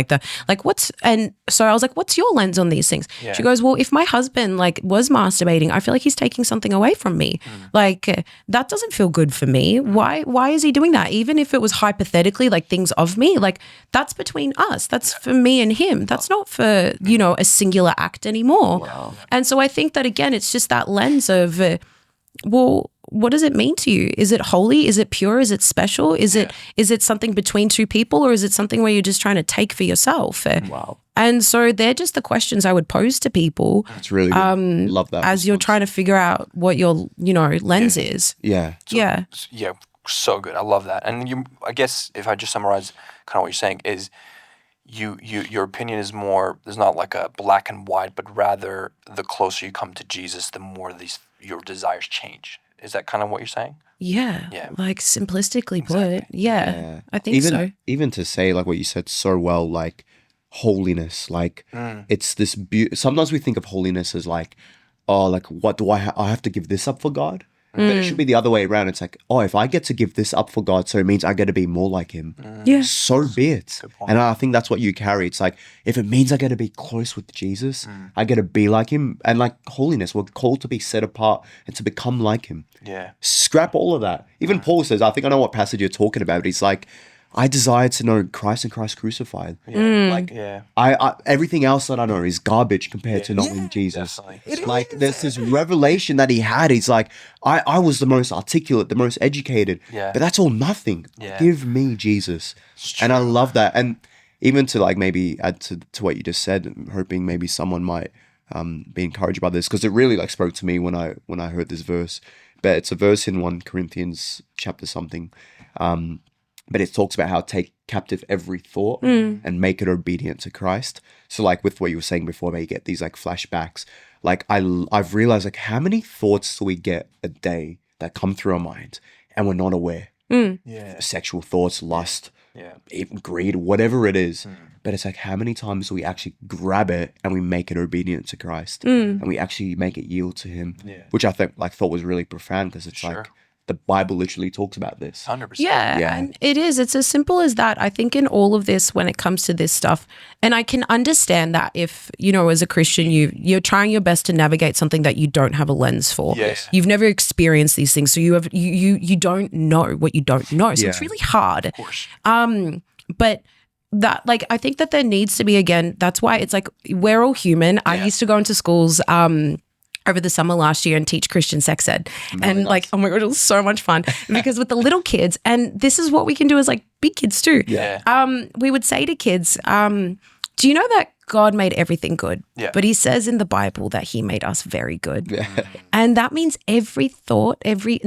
so I was like, what's your lens on these things? Yeah. She goes, well, if my husband like was masturbating, I feel like he's taking something away from me. Like that doesn't feel good for me. Why is he doing that? Even if it was hypothetically like things of me, like that's between us. That's for me and him. That's not for, a singular act anymore. Wow. And so I think that again, it's just that lens of, well, what does it mean to you? Is it holy? Is it pure? Is it special? Is it something between two people, or is it something where you're just trying to take for yourself? Wow. And so they're just the questions I would pose to people. That's really good. Love that. As you're trying to figure out what your, lens is. Yeah. So good. I love that. And I guess if I just summarize kind of what you're saying is your opinion is more, there's not like a black and white, but rather the closer you come to Jesus, the more your desires change. Is that kind of what you're saying? Yeah. Like simplistically put. Yeah. I think so. Even to say like what you said so well, like holiness, like it's this sometimes we think of holiness as like, oh, like what do I have to give this up for God? But it should be the other way around. It's like, oh, if I get to give this up for God, so it means I get to be more like him. Yeah. So be it. And I think that's what you carry. It's like, if it means I get to be close with Jesus, I get to be like him. And like holiness, we're called to be set apart and to become like him. Yeah. Scrap all of that. Even Paul says, I think I know what passage you're talking about. He's like, I desire to know Christ and Christ crucified. I everything else that I know is garbage compared to knowing Jesus. Like there's this revelation that he had. He's like, I was the most articulate, the most educated, but that's all nothing. Give me Jesus. And I love that. And even to like maybe add to what you just said, I'm hoping maybe someone might be encouraged by this, because it really like spoke to me when I heard this verse. But it's a verse in 1 Corinthians chapter something. But it talks about how take captive every thought and make it obedient to Christ. So like with what you were saying before, where you get these like flashbacks, like I've realized like how many thoughts do we get a day that come through our mind and we're not aware? Sexual thoughts, lust, even greed, whatever it is. But it's like how many times do we actually grab it and we make it obedient to Christ and we actually make it yield to him, which I thought was really profound, because it's like, the Bible literally talks about this. 100%. Yeah, and it is. It's as simple as that. I think in all of this, when it comes to this stuff, and I can understand that if, as a Christian, you're trying your best to navigate something that you don't have a lens for. Yes. You've never experienced these things, so you don't know what you don't know. So it's really hard. Of course. But that, like, I think that there needs to be, again, that's why it's like we're all human. I used to go into schools over the summer last year and teach Christian sex ed. And like, oh my God, it was so much fun because with the little kids, and this is what we can do as like big kids too. Yeah. We would say to kids, do you know that God made everything good. Yeah. But he says in the Bible that he made us very good. And that means every thought, every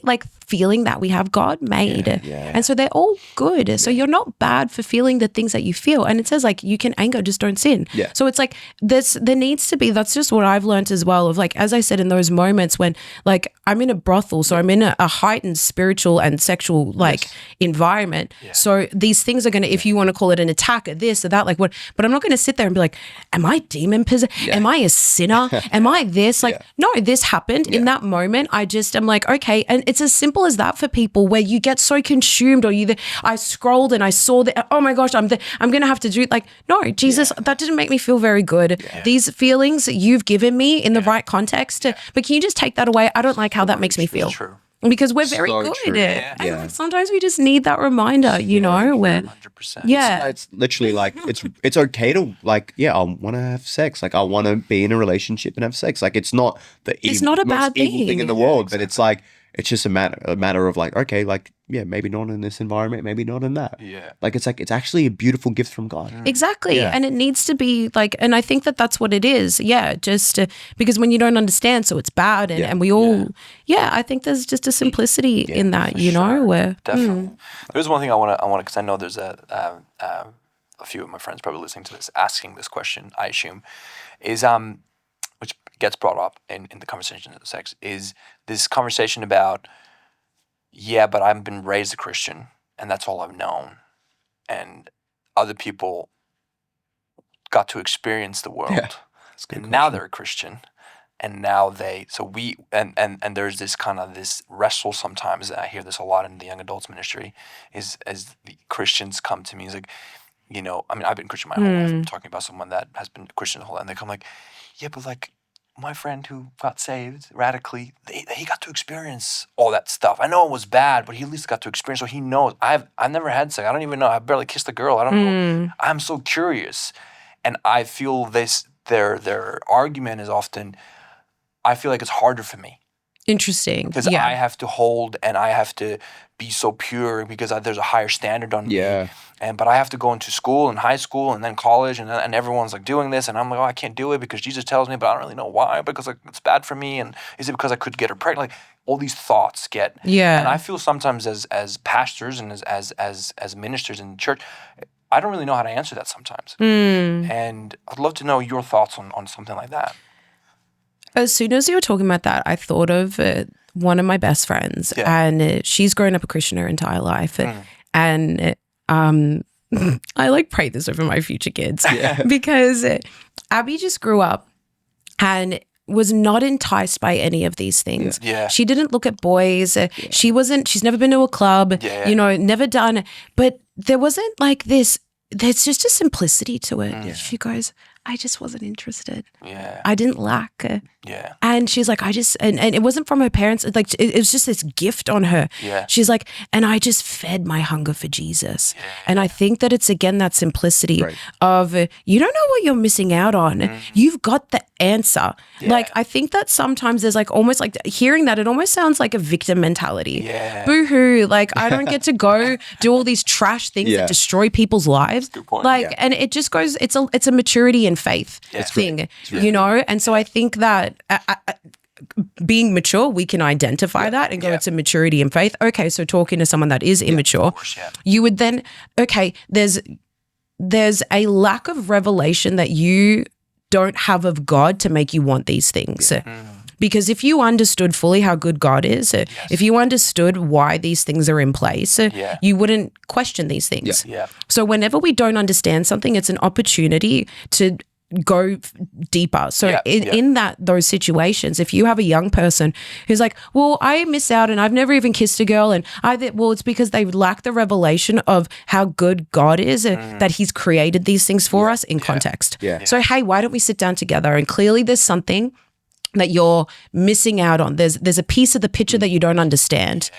like feeling that we have, God made. And so they're all good. So you're not bad for feeling the things that you feel. And it says like you can anger, just don't sin. So it's like there needs to be, that's just what I've learned as well, of like, as I said, in those moments when like I'm in a brothel, so I'm in a heightened spiritual and sexual like environment. So these things are going to, if you want to call it an attack or this or that, like what, but I'm not going to sit there and be like, am I demon possessed? Am I a sinner? Am I this? Like, no, this happened in that moment. I just am like, okay. And it's as simple as that for people, where you get so consumed, or I scrolled and I saw that, oh my gosh, I'm going to have to do, like, no, Jesus, that didn't make me feel very good. These feelings that you've given me in the right context, but can you just take that away? I don't like how that makes me feel. True. Because we're very good at it. And sometimes we just need that reminder, you know, where 100%. It's literally like it's okay to like, I want to have sex. Like I want to be in a relationship and have sex. Like it's not it's not a bad evil thing in the world, but it's like it's just a matter of like, okay, like maybe not in this environment, maybe not in that. Like it's actually a beautiful gift from God. Exactly. And it needs to be like, and I think that that's what it is. Just because when you don't understand, so it's bad, and we all, I think there's just a simplicity in that, you know, where definitely. There's one thing I want to, because I know there's a few of my friends probably listening to this asking this question, I assume, is which gets brought up in the conversation of sex, is this conversation about, but I've been raised a Christian and that's all I've known. And other people got to experience the world. And now they're a Christian. And now and there's this kind of this wrestle sometimes, and I hear this a lot in the young adults ministry, is as the Christians come to me, is like, you know, I mean, I've been Christian my whole life. I'm talking about someone that has been Christian the whole life, and they come like, but like, my friend who got saved radically, he got to experience all that stuff. I know it was bad, but he at least got to experience. So he knows. I've never had sex. I don't even know. I barely kissed a girl. I don't know. I'm so curious, and I feel this. Their argument is often, I feel like it's harder for me. Interesting. Because I have to hold and I have to be so pure because there's a higher standard on me. But I have to go into school and high school and then college and everyone's like doing this and I'm like, I can't do it because Jesus tells me, but I don't really know why, because like it's bad for me, and is it because I could get her pregnant? Like all these thoughts get. And I feel sometimes as pastors and as ministers in the church, I don't really know how to answer that sometimes. And I'd love to know your thoughts on something like that. As soon as you were talking about that, I thought of one of my best friends, and she's grown up a Christian her entire life. And I like pray this over my future kids because Abby just grew up and was not enticed by any of these things. She didn't look at boys. She's never been to a club, you know, never done. But there wasn't like this, there's just a simplicity to it. She goes, I just wasn't interested. I didn't lack. And she's like, and it wasn't from her parents. Like it was just this gift on her. She's like, and I just fed my hunger for Jesus. And I think that it's again that simplicity of you don't know what you're missing out on. You've got the answer. Like I think that sometimes there's like almost like hearing that, it almost sounds like a victim mentality. Boo-hoo, like I don't get to go do all these trash things that destroy people's lives. Like and it just goes, it's a maturity and faith thing, you know? And so I think that being mature, we can identify that and go, it's a maturity and faith. Okay, so talking to someone that is immature, you would then, there's a lack of revelation that you don't have of God to make you want these things. Because if you understood fully how good God is, if you understood why these things are in place, you wouldn't question these things. So whenever we don't understand something, it's an opportunity to go deeper. So in those situations, if you have a young person who's like, well, I miss out and I've never even kissed a girl, and it's because they lack the revelation of how good God is, that he's created these things for us in context. So, hey, why don't we sit down together? And clearly there's something that you're missing out on. There's a piece of the picture that you don't understand.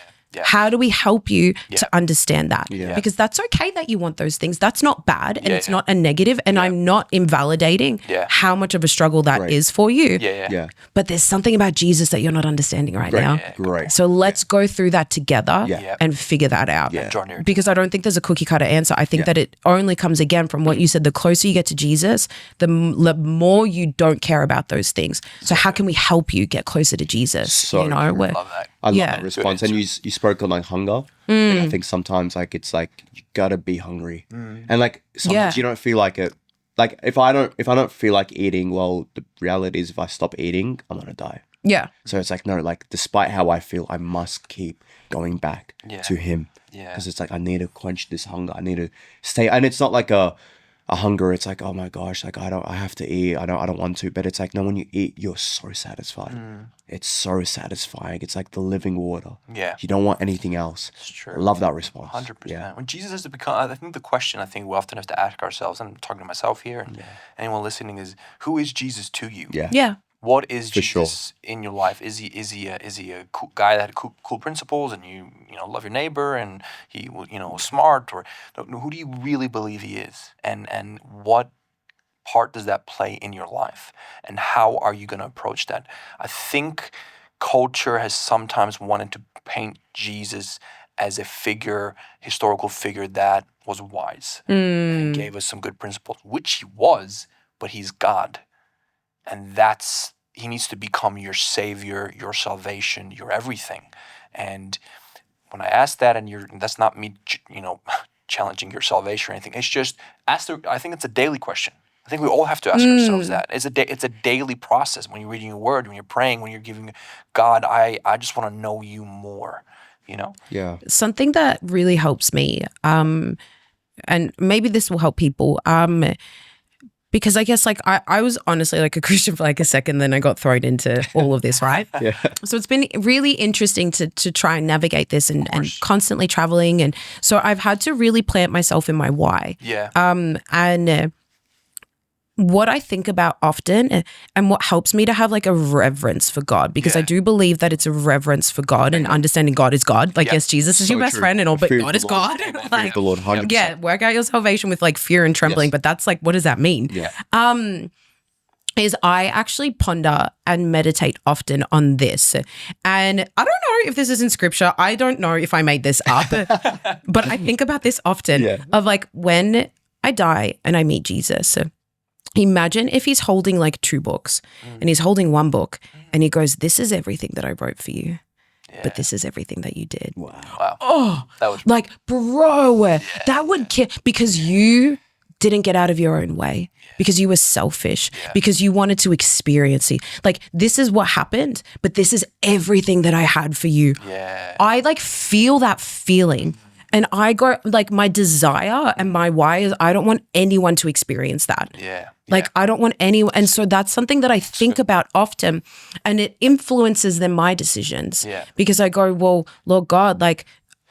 How do we help you to understand that? Yeah. Because that's okay that you want those things. That's not bad, and it's not a negative, and I'm not invalidating how much of a struggle that is for you. Yeah. But there's something about Jesus that you're not understanding right now. Great. So let's go through that together and figure that out. Because I don't think there's a cookie cutter answer. I think that it only comes again from what you said. The closer you get to Jesus, the more you don't care about those things. So how can we help you get closer to Jesus? So you know, I love that. I love that response. And you spoke on like hunger. Like, I think sometimes like it's like you gotta be hungry, and like sometimes you don't feel like it. Like if I don't feel like eating, well, the reality is if I stop eating, I'm gonna die. Yeah. So it's like no, like despite how I feel, I must keep going back to Him. Because it's like I need to quench this hunger. I need to stay, and it's not like a hunger. It's like, oh my gosh, like I have to eat. I don't want to. But it's like no, when you eat, you're so satisfied. It's so satisfying. It's like the living water. Yeah. You don't want anything else. It's true. I love that response. 100%. Yeah. When Jesus has to become, I think the question I think we often have to ask ourselves, and I'm talking to myself here, and anyone listening, is who is Jesus to you? Yeah. Yeah. What is Jesus in your life? Is he a cool guy that had cool principles, and you love your neighbor, and he smart, or who do you really believe he is, and what part does that play in your life, and how are you going to approach that? I think culture has sometimes wanted to paint Jesus as a historical figure that was wise and gave us some good principles, which he was, but he's God, and he needs to become your savior, your salvation, your everything. And when I ask that, and that's not me, challenging your salvation or anything. It's just I think it's a daily question. I think we all have to ask ourselves that. It's a daily process. When you're reading your word, when you're praying, when you're giving God, I just want to know you more. Yeah. Something that really helps me, and maybe this will help people. Because I guess like I was honestly like a Christian for like a second, then I got thrown into all of this, right? So it's been really interesting to try and navigate this and constantly traveling. And so I've had to really plant myself in my why. Yeah. And what I think about often and what helps me to have like a reverence for God, because I do believe that it's a reverence for God and understanding God is God. Like, yes, Jesus is your best friend and all, but God is God. Like, the Lord, 100%. Yeah, work out your salvation with like fear and trembling, but that's like, what does that mean? Is I actually ponder and meditate often on this. And I don't know if this is in scripture. I don't know if I made this up, but I think about this often of like when I die and I meet Jesus. Imagine if he's holding like two books and he's holding one book and he goes, this is everything that I wrote for you, but this is everything that you did. Wow. Oh, that was like, bro, that would kill, because you didn't get out of your own way, because you were selfish, because you wanted to experience it. Like, this is what happened, but this is everything that I had for you. Yeah. I like feel that feeling. And I go, like, my desire and my why is I don't want anyone to experience that. Yeah. Like, I don't want anyone. And so that's something that I think about often, and it influences then my decisions. Yeah. Because I go, well, Lord God, like,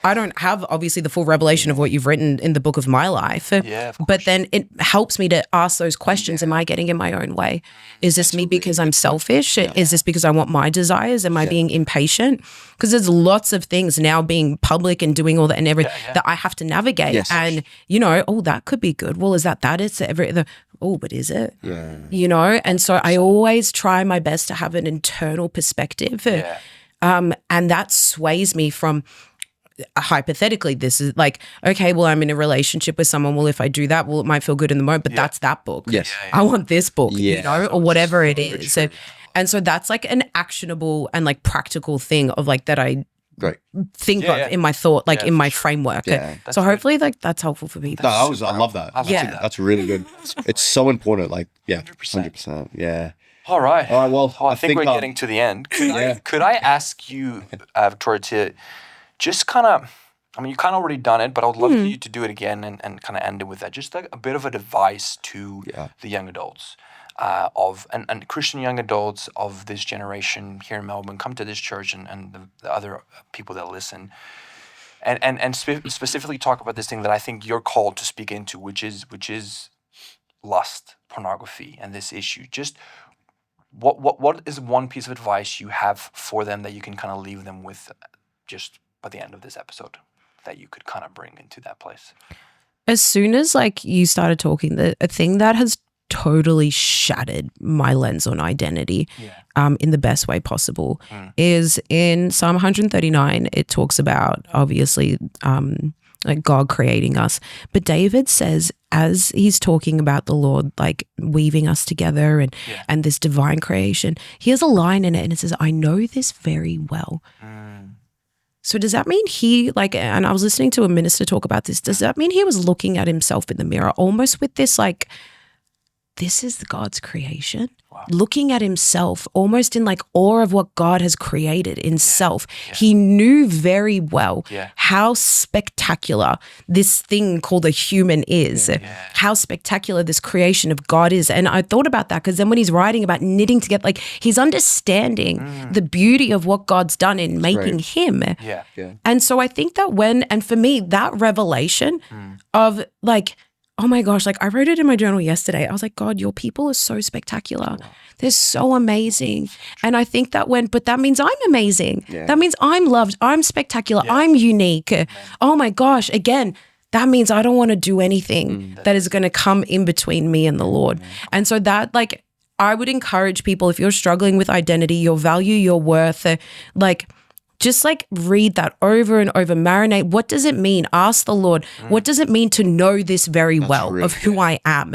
I don't have obviously the full revelation of what you've written in the book of my life. Yeah, of course. But then it helps me to ask those questions. Am I getting in my own way? Is this me because I'm selfish? Is this because I want my desires? Am I being impatient? Because there's lots of things now being public and doing all that and everything that I have to navigate. Yes. And, that could be good. Well, is that? It's but is it? Yeah. And so I always try my best to have an internal perspective. Yeah. And that sways me from, hypothetically, this is like, okay, well, I'm in a relationship with someone. Well, if I do that, well, it might feel good in the moment, but that's that book. Yes. I want this book, Yeah. or whatever it is. And so that's like an actionable and like practical thing of like that I Great. think of in my thought, like in my framework. Yeah. So hopefully like that's helpful for me. No, I love that. That's really good. It's so important. Like, 100%. 100%. Yeah. All right. Well, I think we're getting to the end. Could I ask you, Victoria, to just kind of, you kind of already done it, but I would love for you to do it again and kind of end it with that. Just like a bit of advice to the young adults and Christian young adults of this generation here in Melbourne, come to this church and the other people that listen. And specifically talk about this thing that I think you're called to speak into, which is lust, pornography, and this issue. Just what is one piece of advice you have for them that you can kind of leave them with, just by the end of this episode that you could kind of bring into that place? As soon as like you started talking, a thing that has totally shattered my lens on identity in the best way possible is in Psalm 139. It talks about obviously like God creating us, but David says, as he's talking about the Lord like weaving us together and this divine creation, he has a line in it and it says, I know this very well. So does that mean he like, and I was listening to a minister talk about this, does that mean he was looking at himself in the mirror almost with this like, this is God's creation, looking at himself almost in like awe of what God has created in self. He knew very well how spectacular this thing called a human is, how spectacular this creation of God is. And I thought about that because then when he's writing about knitting together, like he's understanding the beauty of what God's done in making him. And so I think that and for me, that revelation of like, oh my gosh, like I wrote it in my journal yesterday. I was like, God, your people are so spectacular. They're so amazing. And I think that but that means I'm amazing. That means I'm loved. I'm spectacular. I'm unique. Oh my gosh, again, that means I don't want to do anything that is going to come in between me and the Lord. And so that like, I would encourage people, if you're struggling with identity, your value, your worth, like, just like read that over and over, marinate. What does it mean? Ask the Lord, what does it mean to know this very well of who I am?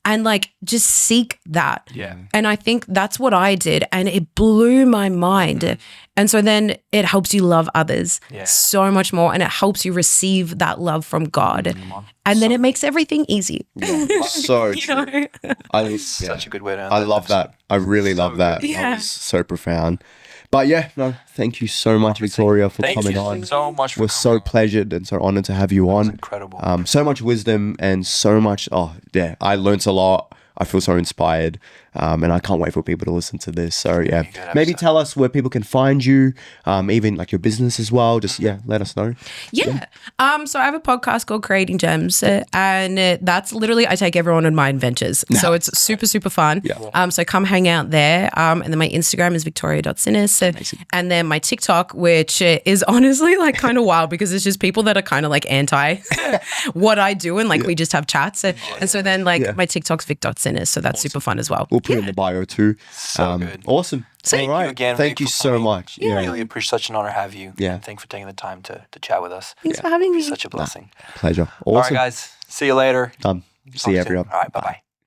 And like just seek that. And I think that's what I did. And it blew my mind. And so then it helps you love others so much more. And it helps you receive that love from God. And then it makes everything easy. So true. Such a good way to end I love that. I really love that. That was so profound. But thank you so much, Victoria, for coming on. Thank you so much for We're so pleasured and so honored to have you on. Incredible. So much wisdom and so much, I learned a lot. I feel so inspired, and I can't wait for people to listen to this. So maybe tell us where people can find you, even like your business as well. Just let us know. So I have a podcast called Creating Gems, and that's literally I take everyone on my adventures. So it's super, super fun. So come hang out there. And then my Instagram is victoria.sinis, and then my TikTok, which is honestly like kind of wild because it's just people that are kind of like anti what I do, and like we just have chats. And so then like my TikTok's vic.sinis, so that's super fun as well. We'll put it in the bio too. So good. Awesome. Thank you again. Thank you so much. Really appreciate, such an honor to have you. And thanks for taking the time to chat with us. Thanks for having me. Such a blessing. Pleasure. Awesome. All right, guys. See you later. See you, everyone. All right. Bye-bye.